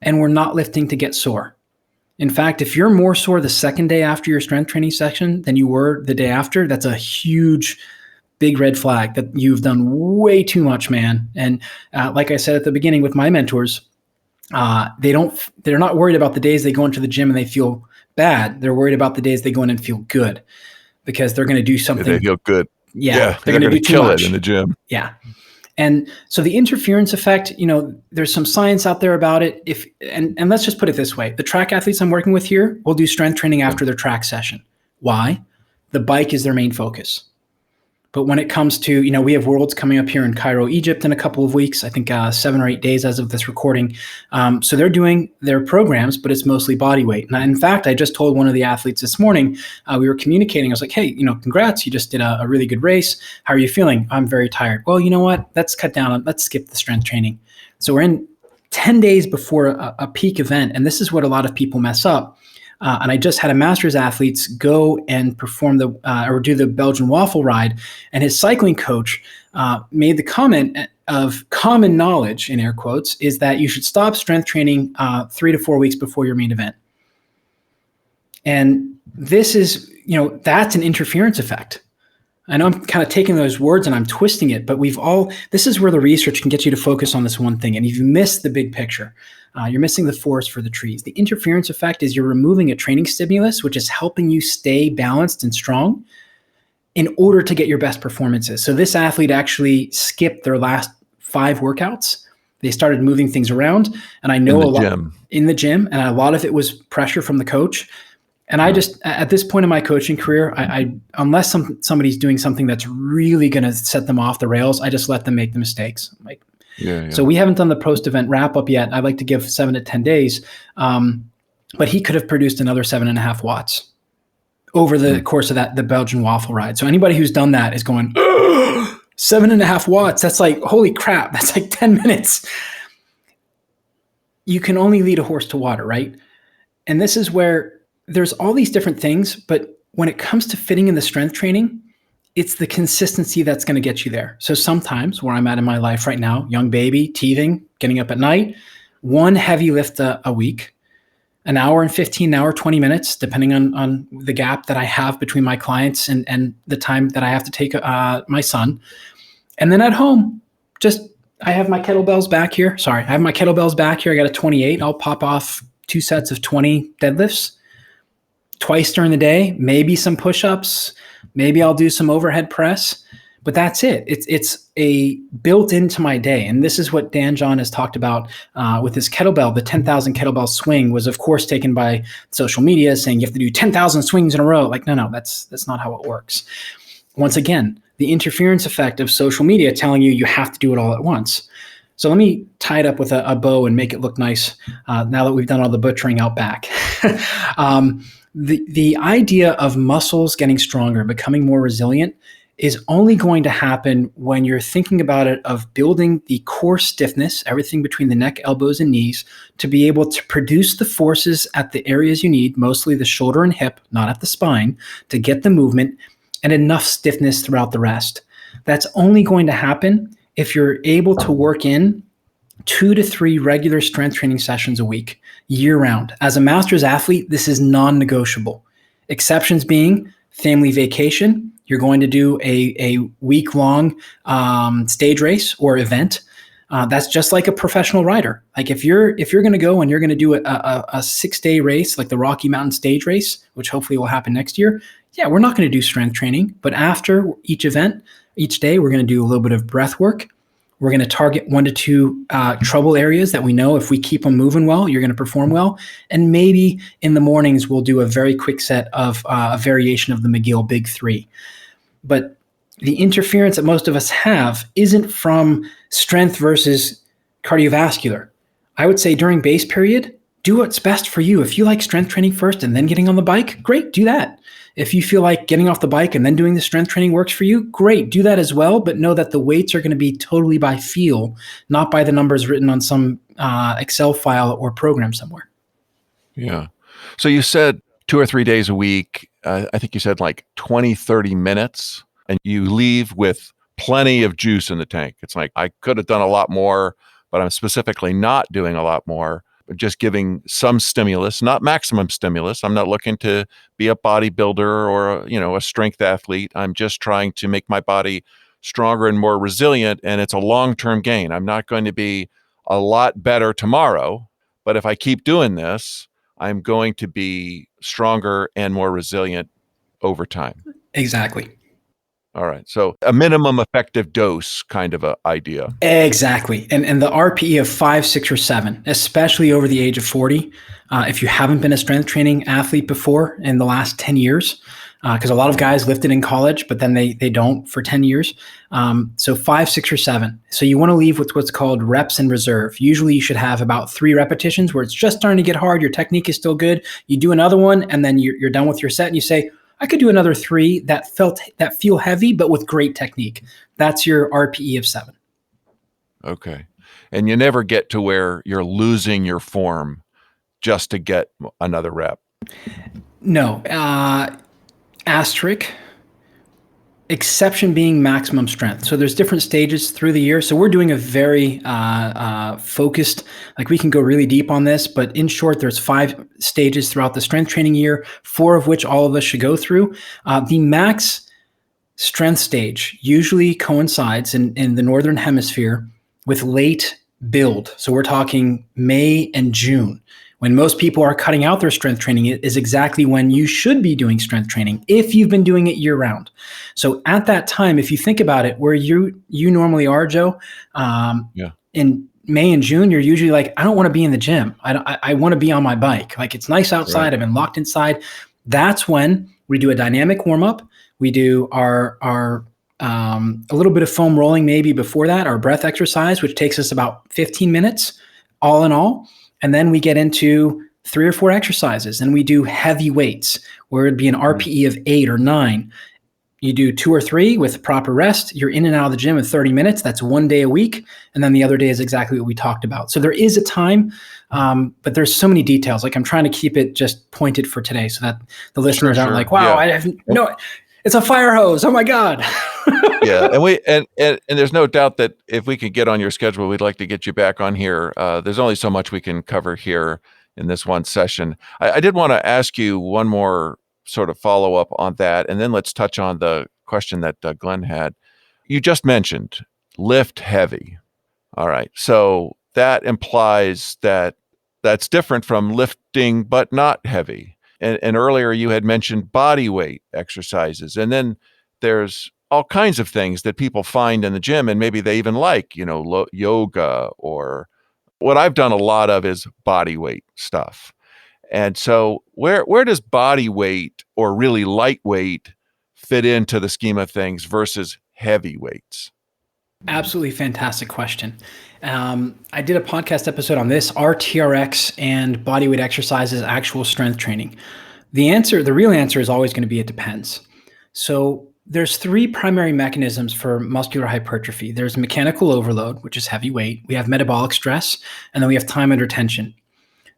and we're not lifting to get sore. In fact, if you're more sore the second day after your strength training session than you were the day after, that's a huge, big red flag that you've done way too much, man. And like I said at the beginning with my mentors, they're not worried about the days they go into the gym and they feel bad. They're worried about the days they go in and feel good, because they're going to do something. They feel good. Yeah, they're going to kill it in the gym. Yeah. And so the interference effect, there's some science out there about it. And let's just put it this way. The track athletes I'm working with here will do strength training after their track session. Why? The bike is their main focus. But when it comes to, we have Worlds coming up here in Cairo, Egypt in a couple of weeks, I think 7 or 8 days as of this recording. So they're doing their programs, but it's mostly body weight. And in fact, I just told one of the athletes this morning, we were communicating. I was like, hey, congrats. You just did a really good race. How are you feeling? I'm very tired. Well, you know what? Let's cut down. Let's skip the strength training. So we're in 10 days before a peak event. And this is what a lot of people mess up. And I just had a master's athletes go and perform or do the Belgian waffle ride. And his cycling coach made the comment of common knowledge, in air quotes, is that you should stop strength training 3 to 4 weeks before your main event. And this is, that's an interference effect. I know I'm kind of taking those words and I'm twisting it, but this is where the research can get you to focus on this one thing. And if you miss the big picture, you're missing the forest for the trees. The interference effect is you're removing a training stimulus, which is helping you stay balanced and strong in order to get your best performances. So this athlete actually skipped their last 5 workouts They started moving things around, and I know in the gym, and a lot of it was pressure from the coach. And I just, at this point in my coaching career, I unless somebody's doing something that's really going to set them off the rails, I just let them make the mistakes. So we haven't done the post-event wrap-up yet. I'd like to give 7 to 10 days, but he could have produced another 7.5 watts over the course of the Belgian waffle ride. So anybody who's done that is going, 7.5 watts. That's like, holy crap. That's like 10 minutes. You can only lead a horse to water, right? And this is where there's all these different things, but when it comes to fitting in the strength training, it's the consistency that's going to get you there. So sometimes where I'm at in my life right now, young baby, teething, getting up at night, 1 heavy lift a week, an hour and 15, an hour, 20 minutes, depending on the gap that I have between my clients and the time that I have to take my son. And then at home, I have my kettlebells back here. I have my kettlebells back here. I got a 28. I'll pop off 2 sets of 20 deadlifts twice during the day, maybe some push-ups, maybe I'll do some overhead press, but that's it. It's a built into my day. And this is what Dan John has talked about with his kettlebell. The 10,000 kettlebell swing was, of course, taken by social media saying you have to do 10,000 swings in a row. Like, no, that's not how it works. Once again, the interference effect of social media telling you have to do it all at once. So let me tie it up with a bow and make it look nice now that we've done all the butchering out back. The idea of muscles getting stronger, becoming more resilient, is only going to happen when you're thinking about it of building the core stiffness, everything between the neck, elbows, and knees, to be able to produce the forces at the areas you need, mostly the shoulder and hip, not at the spine, to get the movement, and enough stiffness throughout the rest. That's only going to happen if you're able to work in 2 to 3 regular strength training sessions a week, year round. As a master's athlete, this is non-negotiable. Exceptions being family vacation. You're going to do a week-long stage race or event. That's just like a professional rider. Like if you're going to go and you're going to do a 6-day race, like the Rocky Mountain stage race, which hopefully will happen next year. Yeah, we're not going to do strength training, but after each event, each day, we're going to do a little bit of breath work. We're going to target 1 to 2 trouble areas that we know if we keep them moving well, you're going to perform well. And maybe in the mornings, we'll do a very quick set of a variation of the McGill Big 3. But the interference that most of us have isn't from strength versus cardiovascular. I would say during base period, do what's best for you. If you like strength training first and then getting on the bike, great, do that. If you feel like getting off the bike and then doing the strength training works for you, great, do that as well. But know that the weights are going to be totally by feel, not by the numbers written on some Excel file or program somewhere. Yeah. So you said 2 or 3 days a week. I think you said like 20, 30 minutes, and you leave with plenty of juice in the tank. It's like, I could have done a lot more, but I'm specifically not doing a lot more. Just giving some stimulus, not maximum stimulus. I'm not looking to be a bodybuilder or a strength athlete. I'm just trying to make my body stronger and more resilient, and it's a long-term gain. I'm not going to be a lot better tomorrow, but if I keep doing this, I'm going to be stronger and more resilient over time. Exactly. All right. So a minimum effective dose kind of an idea. Exactly. And the RPE of 5, 6, or 7, especially over the age of 40, if you haven't been a strength training athlete before in the last 10 years, because a lot of guys lifted in college, but then they don't for 10 years. So 5, 6, or 7. So you want to leave with what's called reps in reserve. Usually you should have about 3 repetitions where it's just starting to get hard. Your technique is still good. You do another one, and then you're done with your set, and you say, I could do another 3 that feel heavy, but with great technique. That's your RPE of 7. Okay. And you never get to where you're losing your form just to get another rep. No. Asterisk. Exception being maximum strength. So there's different stages through the year. So we're doing a very focused, like we can go really deep on this, but in short, there's 5 stages throughout the strength training year, 4 of which all of us should go through. The max strength stage usually coincides in the Northern Hemisphere with late build. So we're talking May and June. When most people are cutting out their strength training, it is exactly when you should be doing strength training if you've been doing it year round. So at that time, if you think about it, where you normally are, Joe, in May and June, you're usually like, I don't want to be in the gym. I want to be on my bike. Like, it's nice outside. Right. I've been locked inside. That's when we do a dynamic warm up. We do our a little bit of foam rolling maybe before that, our breath exercise, which takes us about 15 minutes all in all. And then we get into 3 or 4 exercises, and we do heavy weights where it'd be an RPE of 8 or 9. You do 2 or 3 with proper rest. You're in and out of the gym in 30 minutes. That's 1 day a week. And then the other day is exactly what we talked about. So there is a time, but there's so many details. Like, I'm trying to keep it just pointed for today so that the listeners aren't like, wow, I have no, it's a fire hose. Oh my God. Yeah. And there's no doubt that if we could get on your schedule, we'd like to get you back on here. There's only so much we can cover here in this one session. I did want to ask you one more sort of follow up on that, and then let's touch on the question that Glenn had. You just mentioned lift heavy. All right. So that implies that that's different from lifting but not heavy. And earlier you had mentioned body weight exercises. And then there's all kinds of things that people find in the gym, and maybe they even like, yoga, or what I've done a lot of is body weight stuff. And so where does body weight or really lightweight fit into the scheme of things versus heavy weights? Absolutely fantastic question. I did a podcast episode on this, RTRX and bodyweight exercises, actual strength training. The real answer is always going to be it depends. So there's 3 primary mechanisms for muscular hypertrophy. There's mechanical overload, which is heavy weight. We have metabolic stress, and then we have time under tension.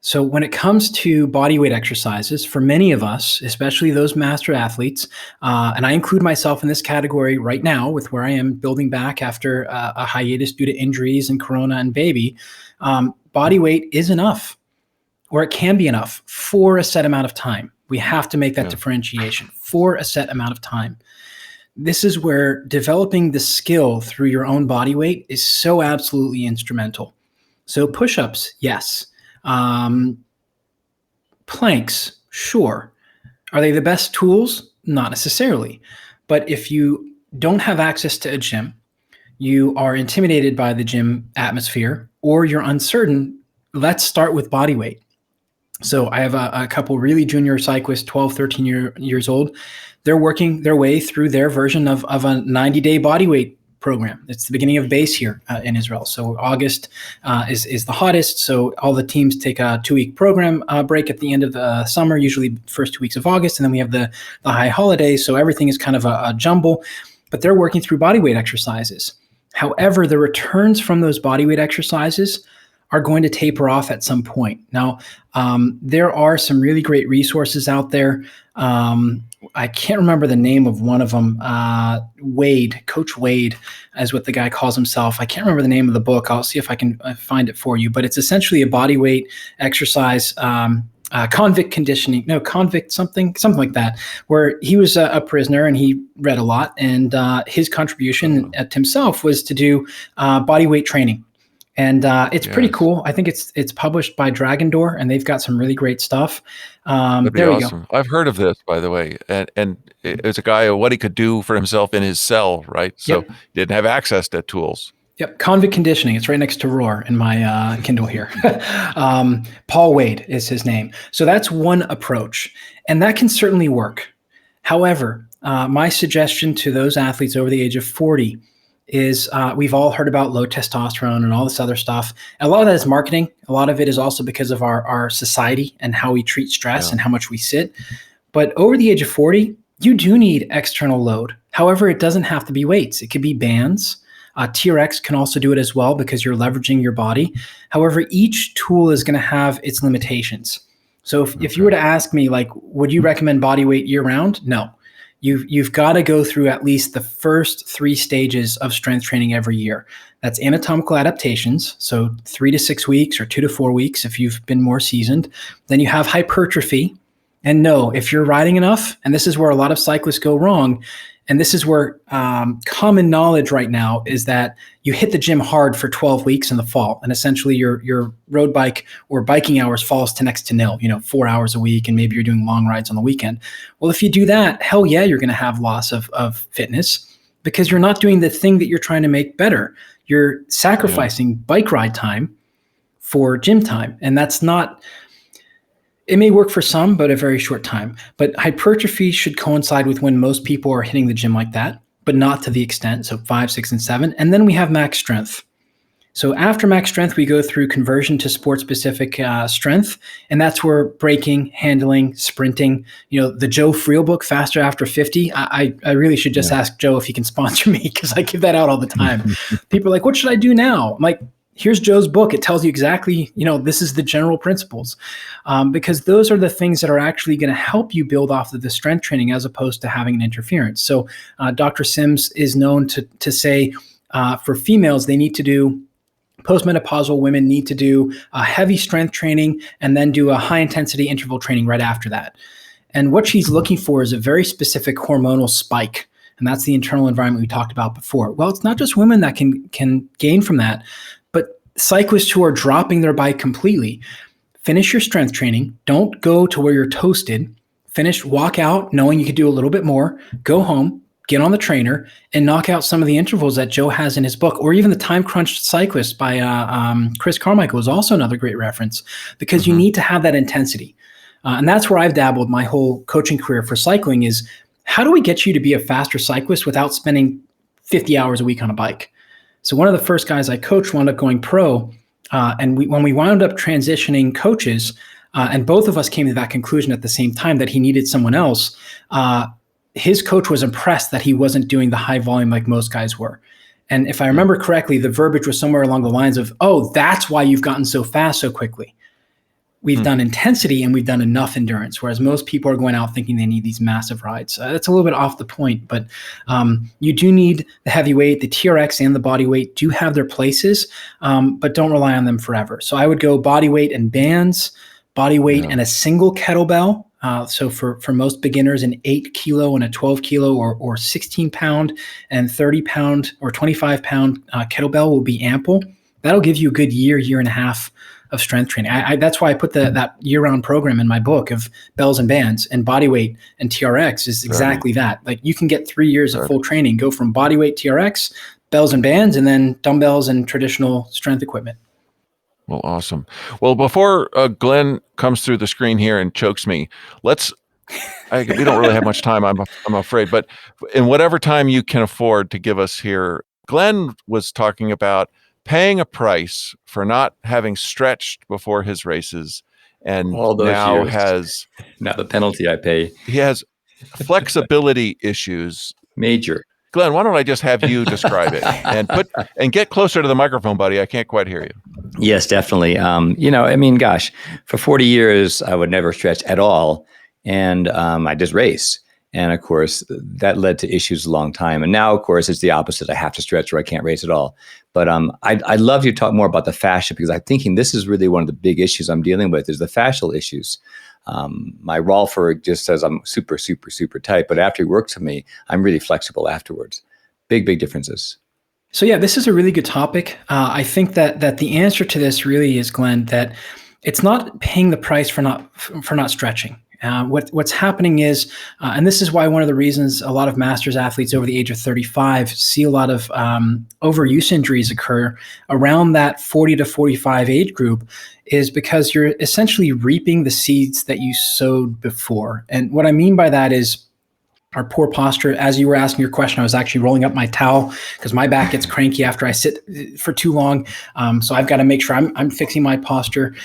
So when it comes to bodyweight exercises, for many of us, especially those master athletes, and I include myself in this category right now with where I am building back after a hiatus due to injuries and Corona and baby, bodyweight is enough, or it can be enough for a set amount of time. We have to make that differentiation for a set amount of time. This is where developing the skill through your own body weight is so absolutely instrumental. So push-ups, yes. Planks, sure. Are they the best tools? Not necessarily. But if you don't have access to a gym, you are intimidated by the gym atmosphere, or you're uncertain, let's start with body weight. So I have a couple really junior cyclists, 12, 13 years old. They're working their way through their version of a 90-day body weight program. It's the beginning of base here in Israel. So August is the hottest. So all the teams take a 2-week program break at the end of the summer, usually first 2 weeks of August. And then we have the high holidays. So everything is kind of a jumble, but they're working through bodyweight exercises. However, the returns from those bodyweight exercises are going to taper off at some point. Now, there are some really great resources out there. I can't remember the name of one of them. Coach Wade is what the guy calls himself. I can't remember the name of the book. I'll see if I can find it for you. But it's essentially a bodyweight exercise, convict something like that, where he was a prisoner and he read a lot. And his contribution to himself was to do bodyweight training. And it's pretty cool. I think it's published by Dragon Door, and they've got some really great stuff. That'd be awesome. I've heard of this, by the way. And it's a guy, what he could do for himself in his cell, right? So he didn't have access to tools. Yep. Convict conditioning. It's right next to Roar in my Kindle here. Paul Wade is his name. So that's one approach, and that can certainly work. However, my suggestion to those athletes over the age of 40 is we've all heard about low testosterone and all this other stuff. A lot of that is marketing. A lot of it is also because of our society and how we treat stress and how much we sit. But over the age of 40, you do need external load. However, it doesn't have to be weights. It could be bands. TRX can also do it as well because you're leveraging your body. However, each tool is going to have its limitations. So if you were to ask me, like, would you recommend body weight year round? No. You've got to go through at least the first 3 stages of strength training every year. That's anatomical adaptations, so 3 to 6 weeks or 2 to 4 weeks if you've been more seasoned. Then you have hypertrophy. And no, if you're riding enough, and this is where a lot of cyclists go wrong, and this is where common knowledge right now is that you hit the gym hard for 12 weeks in the fall, and essentially your road bike or biking hours falls to next to nil, 4 hours a week, and maybe you're doing long rides on the weekend. Well, if you do that, hell yeah, you're going to have loss of fitness because you're not doing the thing that you're trying to make better. you're sacrificing bike ride time for gym time. And that's not, it may work for some, but a very short time. But hypertrophy should coincide with when most people are hitting the gym like that, but not to the extent. So 5, 6, and 7. And then we have max strength. So after max strength, we go through conversion to sport-specific strength, and that's where braking, handling, sprinting, the Joe Friel book, Faster After 50. I really should just ask Joe if he can sponsor me, because I give that out all the time. People are like, what should I do now? I'm like, here's Joe's book. It tells you exactly, this is the general principles, because those are the things that are actually going to help you build off of the strength training as opposed to having an interference. So Dr. Sims is known to say for females, they need to do postmenopausal women need to do heavy strength training and then do a high intensity interval training right after that. And what she's looking for is a very specific hormonal spike. And that's the internal environment we talked about before. Well, it's not just women that can gain from that, but cyclists who are dropping their bike completely. Finish your strength training. Don't go to where you're toasted. Finish, walk out knowing you could do a little bit more, go home, get on the trainer, and knock out some of the intervals that Joe has in his book, or even the Time Crunched Cyclist by Chris Carmichael is also another great reference, because you need to have that intensity. And that's where I've dabbled my whole coaching career for cycling is, how do we get you to be a faster cyclist without spending 50 hours a week on a bike? So one of the first guys I coached wound up going pro, and when we wound up transitioning coaches, and both of us came to that conclusion at the same time that he needed someone else, his coach was impressed that he wasn't doing the high volume like most guys were. And if I remember correctly, the verbiage was somewhere along the lines of, oh, that's why you've gotten so fast so quickly. We've done intensity and we've done enough endurance, whereas most people are going out thinking they need these massive rides. That's a little bit off the point, but you do need the heavy weight. The TRX and the body weight do have their places, but don't rely on them forever. So I would go body weight and bands, body weight and a single kettlebell. So for most beginners, an 8 kilo and a 12 kilo or 16 pound and 30 pound or 25 pound kettlebell will be ample. That'll give you a good year and a half of strength training. That's why I put that year-round program in my book of bells and bands, and body weight and TRX is exactly that. Like, you can get 3 years of full training, go from body weight, TRX, bells and bands, and then dumbbells and traditional strength equipment. Well, awesome. Well, before Glenn comes through the screen here and chokes me, we don't really have much time, I'm afraid, but in whatever time you can afford to give us here, Glenn was talking about paying a price for not having stretched before his races, and all those now years. Now the penalty I pay. He has flexibility issues. Major. Glenn, why don't I just have you describe it and get closer to the microphone, buddy? I can't quite hear you. Yes, definitely. Gosh, for 40 years, I would never stretch at all. And I just race. And of course, that led to issues a long time. And now, of course, it's the opposite. I have to stretch or I can't race at all. But I'd love you to talk more about the fascia, because I'm thinking this is really one of the big issues I'm dealing with is the fascial issues. My Rolfer just says I'm super, super, super tight. But after he works with me, I'm really flexible afterwards. Big, big differences. So yeah, this is a really good topic. I think that the answer to this really is, Glenn, that it's not paying the price for not stretching. What's happening is, and this is why one of the reasons a lot of masters athletes over the age of 35 see a lot of overuse injuries occur around that 40 to 45 age group, is because you're essentially reaping the seeds that you sowed before. And what I mean by that is our poor posture. As you were asking your question, I was actually rolling up my towel because my back gets cranky after I sit for too long. So I've got to make sure I'm fixing my posture.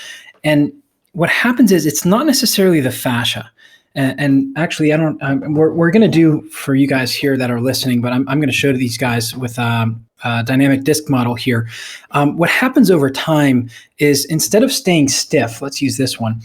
And what happens is, it's not necessarily the fascia. And actually, we're going to do for you guys here that are listening, but I'm going to show to these guys with a dynamic disc model here. What happens over time is, instead of staying stiff, let's use this one,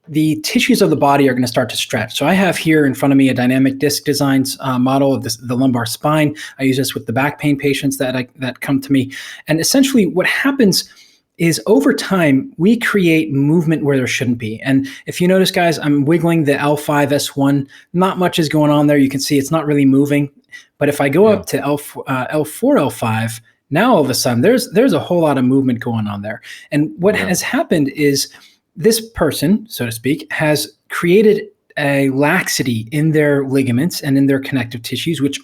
the tissues of the body are going to start to stretch. So I have here in front of me a dynamic disc designs model of the lumbar spine. I use this with the back pain patients that come to me. And essentially what happens is, over time, we create movement where there shouldn't be. And if you notice, guys, I'm wiggling the L5, S1. Not much is going on there. You can see it's not really moving. But if I go up to L4, L5, now all of a sudden there's a whole lot of movement going on there. And what has happened is, this person, so to speak, has created a laxity in their ligaments and in their connective tissues, which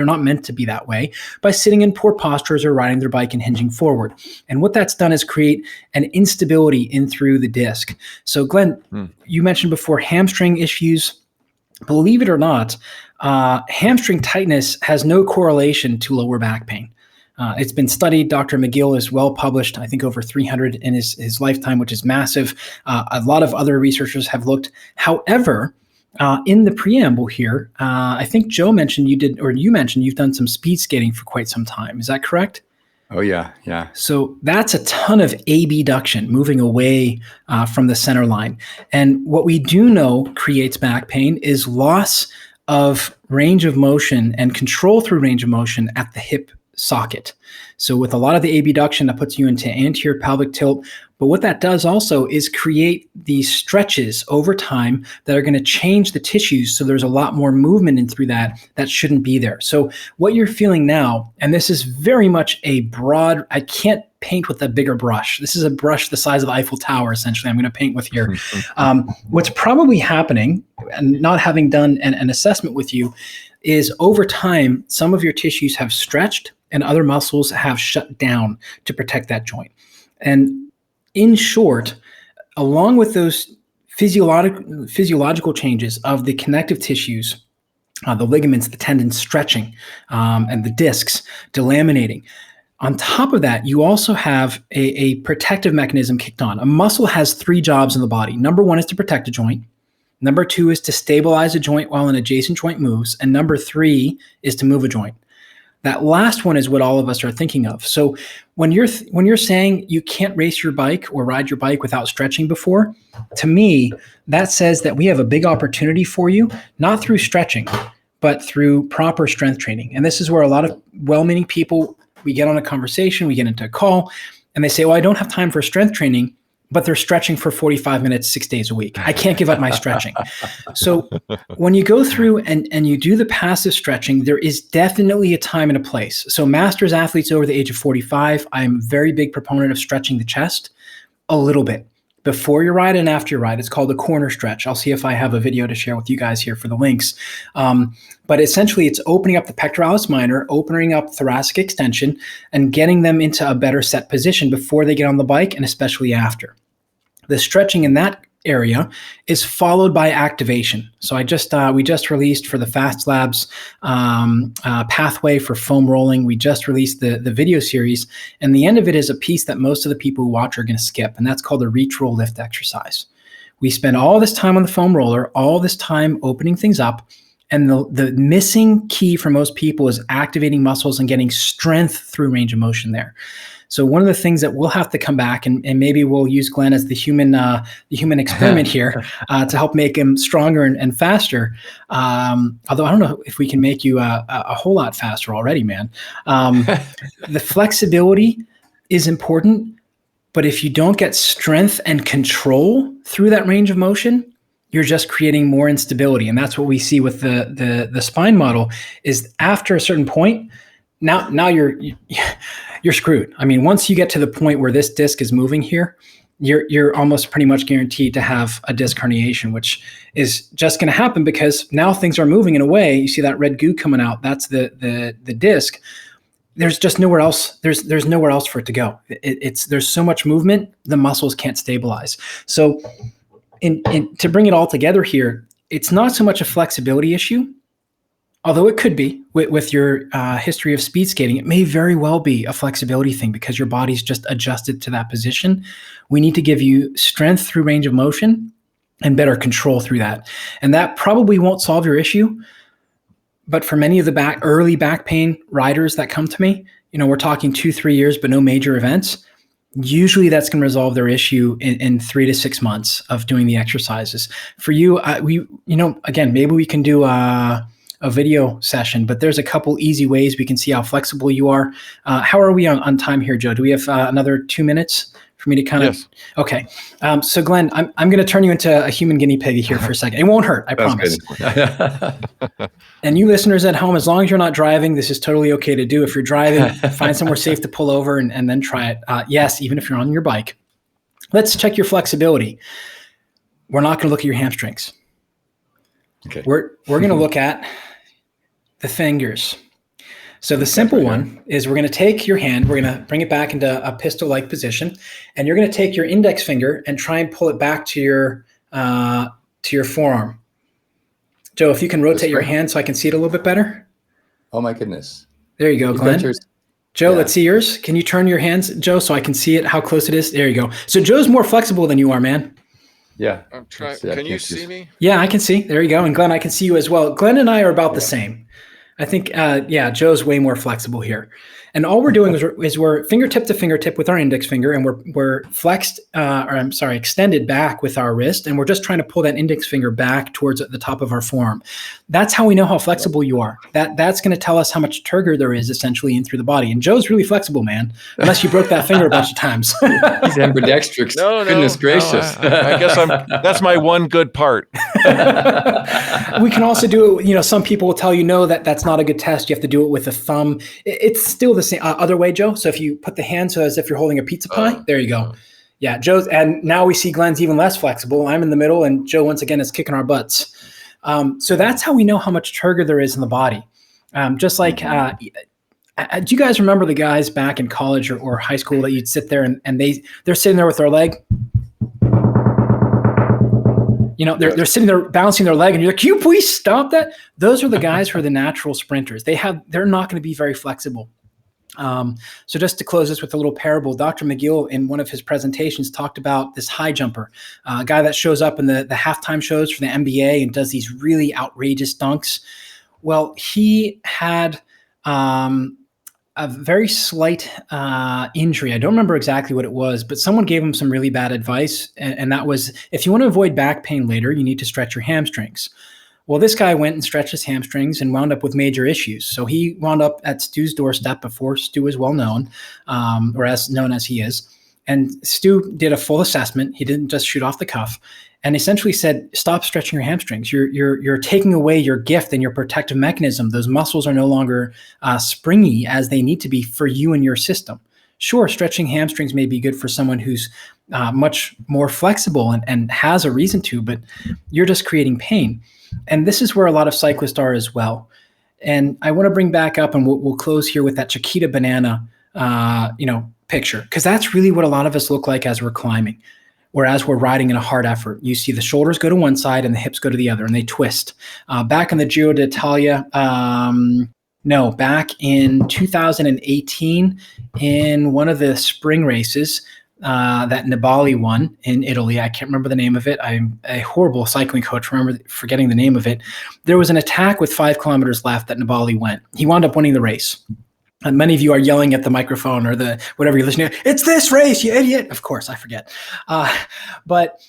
They're not meant to be that way, by sitting in poor postures or riding their bike and hinging forward. And what that's done is create an instability in through the disc. So Glenn, you mentioned before hamstring issues. Believe it or not, hamstring tightness has no correlation to lower back pain. It's been studied. Dr. McGill is well published, I think over 300 in his lifetime, which is massive. A lot of other researchers have looked. However, in the preamble here, I think Joe mentioned you mentioned you've done some speed skating for quite some time. Is that correct? Oh, yeah. So that's a ton of abduction, moving away from the center line. And what we do know creates back pain is loss of range of motion and control through range of motion at the hip socket. So with a lot of the abduction, that puts you into anterior pelvic tilt. But what that does also is create these stretches over time that are going to change the tissues. So there's a lot more movement in through that shouldn't be there. So what you're feeling now, and this is very much a broad, I can't paint with a bigger brush. This is a brush the size of the Eiffel Tower, essentially, I'm going to paint with here. What's probably happening, and not having done an assessment with you, is over time, some of your tissues have stretched and other muscles have shut down to protect that joint. And in short, along with those physiological changes of the connective tissues, the ligaments, the tendons stretching, and the discs delaminating, on top of that, you also have a protective mechanism kicked on. A muscle has 3 jobs in the body. Number 1 is to protect a joint. Number 2 is to stabilize a joint while an adjacent joint moves. And number 3 is to move a joint. That last one is what all of us are thinking of. So when you're saying you can't race your bike or ride your bike without stretching before, to me, that says that we have a big opportunity for you, not through stretching, but through proper strength training. And this is where a lot of well-meaning people, we get on a conversation, we get into a call, and they say, well, I don't have time for strength training, but they're stretching for 45 minutes, 6 days a week. I can't give up my stretching. So when you go through and you do the passive stretching, there is definitely a time and a place. So masters athletes over the age of 45, I'm a very big proponent of stretching the chest a little bit before your ride and after your ride. It's called a corner stretch. I'll see if I have a video to share with you guys here for the links. But essentially it's opening up the pectoralis minor, opening up thoracic extension, and getting them into a better set position before they get on the bike, and especially after. The stretching in that area is followed by activation. So we just released for the Fast Labs pathway for foam rolling. We just released the video series, and the end of it is a piece that most of the people who watch are going to skip, and that's called a reach, roll, lift exercise. We spend all this time on the foam roller, all this time opening things up, and the missing key for most people is activating muscles and getting strength through range of motion there. So one of the things that we'll have to come back, and maybe we'll use Glenn as the human experiment here to help make him stronger and faster. Although I don't know if we can make you a whole lot faster already, man. The flexibility is important, but if you don't get strength and control through that range of motion, you're just creating more instability. And that's what we see with the spine model is after a certain point, now you're screwed. I mean, once you get to the point where this disc is moving here, you're almost pretty much guaranteed to have a disc herniation, which is just going to happen because now things are moving in a way. You see that red goo coming out. That's the disc. There's just nowhere else. There's nowhere else for it to go. There's so much movement, the muscles can't stabilize. So to bring it all together here, it's not so much a flexibility issue, although it could be with your history of speed skating. It may very well be a flexibility thing because your body's just adjusted to that position. We need to give you strength through range of motion and better control through that. And that probably won't solve your issue. But for many of the early back pain riders that come to me, we're talking 2-3 years, but no major events. Usually that's going to resolve their issue in 3 to 6 months of doing the exercises. For you, again, maybe we can do a video session, but there's a couple easy ways we can see how flexible you are. How are we on time here, Joe? Do we have another 2 minutes for me to kind of? Yes. Okay. So Glenn, I'm going to turn you into a human guinea pig here for a second. It won't hurt, I promise. And you listeners at home, as long as you're not driving, this is totally okay to do. If you're driving, find somewhere safe to pull over and then try it. Yes, even if you're on your bike. Let's check your flexibility. We're not going to look at your hamstrings. Okay. We're going to look at the fingers. So the simple one is we're going to take your hand, we're going to bring it back into a pistol-like position, and you're going to take your index finger and try and pull it back to your forearm. Joe, if you can rotate your hand so I can see it a little bit better. Oh my goodness. There you go, Glenn. Joe, let's see yours. Can you turn your hands, Joe, so I can see it, how close it is? There you go. So Joe's more flexible than you are, man. Yeah. I'm trying. Can you see me? Yeah, I can see. There you go. And Glenn, I can see you as well. Glenn and I are about the same. I think, Joe's way more flexible here. And all we're doing is we're fingertip to fingertip with our index finger, and we're extended back with our wrist, and we're just trying to pull that index finger back towards the top of our forearm. That's how we know how flexible you are. That's going to tell us how much turgor there is essentially in through the body. And Joe's really flexible, man, unless you broke that finger a bunch of times. He's ambidextrous. Goodness gracious. I guess that's my one good part. We can also do it. Some people will tell you, no, that's not a good test. You have to do it with a thumb. It's still the same other way, Joe. So if you put the hand so as if you're holding a pizza pie, there you go. Yeah, Joe's, and now we see Glenn's even less flexible. I'm in the middle, and Joe once again is kicking our butts. So that's how we know how much turgor there is in the body. Just like, do you guys remember the guys back in college or high school that you'd sit there and they're sitting there with their leg? They're sitting there balancing their leg, and you're like, can you please stop that? Those are the guys who are the natural sprinters. They're not going to be very flexible. So just to close this with a little parable, Dr. McGill in one of his presentations talked about this high jumper, a guy that shows up in the halftime shows for the NBA and does these really outrageous dunks. Well, he had a very slight injury. I don't remember exactly what it was, but someone gave him some really bad advice. And that was, if you want to avoid back pain later, you need to stretch your hamstrings. Well, this guy went and stretched his hamstrings and wound up with major issues. So he wound up at Stu's doorstep before Stu is well known, or as known as he is. And Stu did a full assessment. He didn't just shoot off the cuff, and essentially said, stop stretching your hamstrings. You're taking away your gift and your protective mechanism. Those muscles are no longer springy as they need to be for you and your system. Sure, stretching hamstrings may be good for someone who's much more flexible and has a reason to, but you're just creating pain. And this is where a lot of cyclists are as well. And I want to bring back up, and we'll close here with that Chiquita banana, picture, because that's really what a lot of us look like as we're climbing, or as we're riding in a hard effort. You see the shoulders go to one side and the hips go to the other, and they twist. Back in the Giro d'Italia, back in 2018, in one of the spring races, that Nibali won in Italy. I can't remember the name of it. I'm a horrible cycling coach, forgetting the name of it. There was an attack with 5 kilometers left that Nibali went. He wound up winning the race. And many of you are yelling at the microphone or the whatever you're listening to. It's this race, you idiot. Of course, I forget. But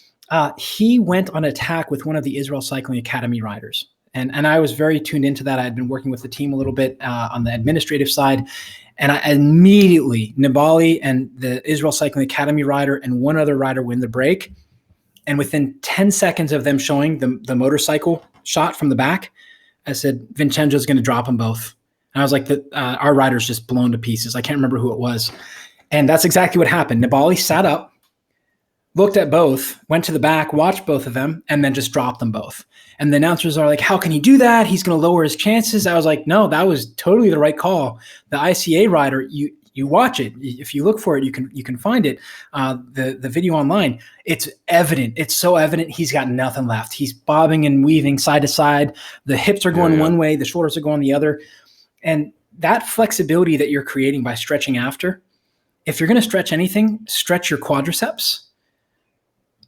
he went on attack with one of the Israel Cycling Academy riders. And I was very tuned into that. I had been working with the team a little bit on the administrative side. And I immediately, Nibali and the Israel Cycling Academy rider and one other rider win the break. And within 10 seconds of them showing the motorcycle shot from the back, I said, Vincenzo's going to drop them both. And I was like, our rider's just blown to pieces. I can't remember who it was. And that's exactly what happened. Nibali sat up, looked at both, went to the back, watched both of them, and then just dropped them both. And the announcers are like, how can he do that? He's going to lower his chances. I was like, no, that was totally the right call. The ICA rider, you watch it. If you look for it, you can find it. The video online, it's evident. It's so evident. He's got nothing left. He's bobbing and weaving side to side. The hips are going one way. The shoulders are going the other. And that flexibility that you're creating by stretching after, if you're going to stretch anything, stretch your quadriceps,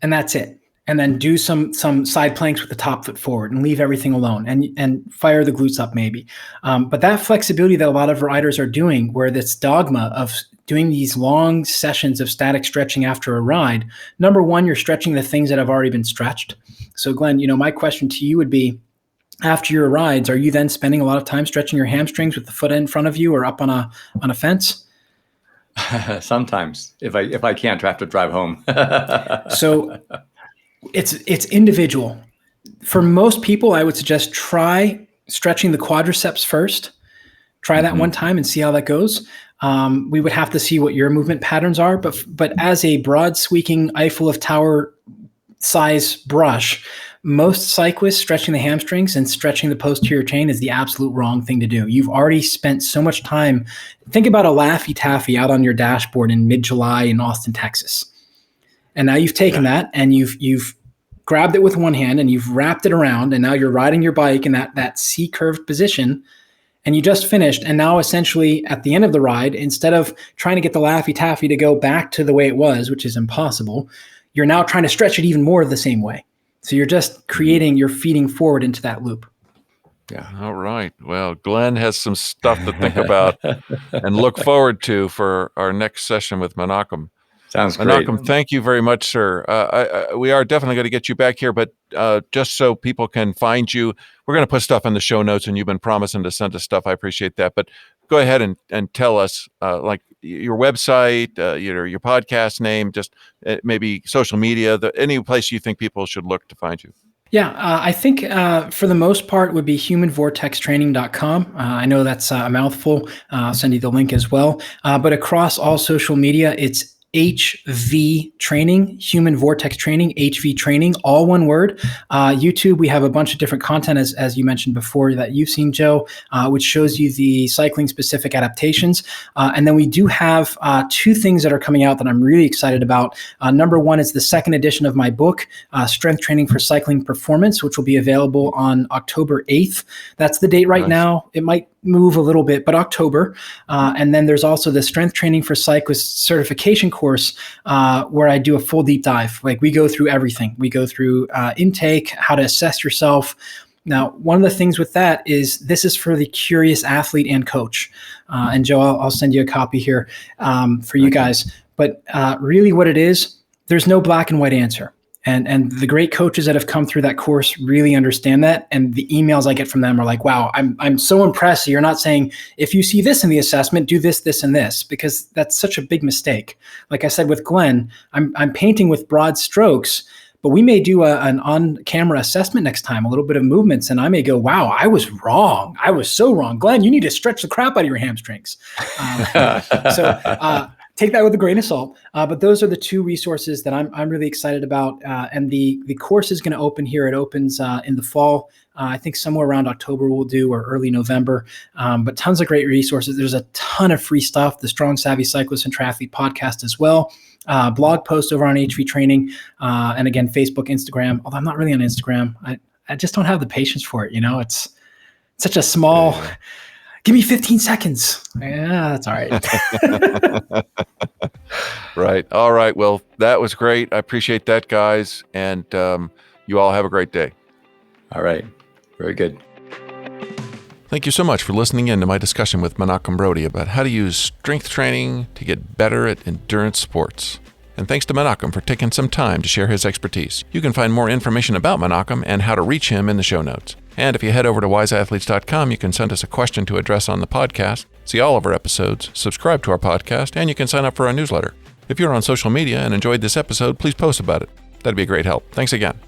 and that's it. And then do some side planks with the top foot forward and leave everything alone and fire the glutes up maybe. But that flexibility that a lot of riders are doing, where this dogma of doing these long sessions of static stretching after a ride, number one, you're stretching the things that have already been stretched. So Glenn, my question to you would be, after your rides, are you then spending a lot of time stretching your hamstrings with the foot in front of you or up on a fence? Sometimes, if I can't, I have to drive home. So it's individual. For most people, I would suggest try stretching the quadriceps first. Try that one time and see how that goes. We would have to see what your movement patterns are, but as a broad sweeping Eiffel of Tower size brush, most cyclists, stretching the hamstrings and stretching the posterior chain is the absolute wrong thing to do. You've already spent so much time. Think about a Laffy Taffy out on your dashboard in mid-July in Austin, Texas. And now you've taken that and you've grabbed it with one hand and you've wrapped it around, and now you're riding your bike in that C-curved position, and you just finished. And now essentially at the end of the ride, instead of trying to get the Laffy Taffy to go back to the way it was, which is impossible, you're now trying to stretch it even more the same way. So you're just you're feeding forward into that loop. Yeah. All right. Well, Glenn has some stuff to think about and look forward to for our next session with Menachem. Sounds great. Menachem, thank you very much, sir. We are definitely going to get you back here, but just so people can find you, we're going to put stuff in the show notes, and you've been promising to send us stuff. I appreciate that. But go ahead and tell us, like your website, your podcast name, just maybe social media, any place you think people should look to find you. Yeah, I think for the most part would be humanvortextraining.com. I know that's a mouthful. I'll send you the link as well. But across all social media, it's HV Training, Human Vortex Training, HV Training, all one word. YouTube, we have a bunch of different content, as you mentioned before, that you've seen, Joe, which shows you the cycling-specific adaptations. And then we do have two things that are coming out that I'm really excited about. Number one is the second edition of my book, Strength Training for Cycling Performance, which will be available on October 8th. That's the date right now. It might move a little bit, but October. And then there's also the Strength Training for Cyclists certification course where I do a full deep dive. Like we go through everything. We go through intake, how to assess yourself. Now, one of the things with that is this is for the curious athlete and coach. And Joe, I'll send you a copy here for you guys. But really what it is, there's no black and white answer. And the great coaches that have come through that course really understand that. And the emails I get from them are like, wow, I'm so impressed. You're not saying, if you see this in the assessment, do this, this, and this, because that's such a big mistake. Like I said with Glenn, I'm painting with broad strokes, but we may do an on-camera assessment next time, a little bit of movements, and I may go, wow, I was wrong. I was so wrong. Glenn, you need to stretch the crap out of your hamstrings. Take that with a grain of salt. But those are the two resources that I'm really excited about. And the course is going to open here. It opens in the fall. I think somewhere around October we'll do, or early November. But tons of great resources. There's a ton of free stuff. The Strong Savvy Cyclist and Triathlete podcast as well. Blog post over on HV Training. And again, Facebook, Instagram. Although I'm not really on Instagram. I just don't have the patience for it. You know, it's such a small... Give me 15 seconds. Yeah, that's all right. Right. All right. Well, that was great. I appreciate that, guys. And you all have a great day. All right. Very good. Thank you so much for listening in to my discussion with Menachem Brodie about how to use strength training to get better at endurance sports. And thanks to Menachem for taking some time to share his expertise. You can find more information about Menachem and how to reach him in the show notes. And if you head over to wiseathletes.com, you can send us a question to address on the podcast, see all of our episodes, subscribe to our podcast, and you can sign up for our newsletter. If you're on social media and enjoyed this episode, please post about it. That'd be a great help. Thanks again.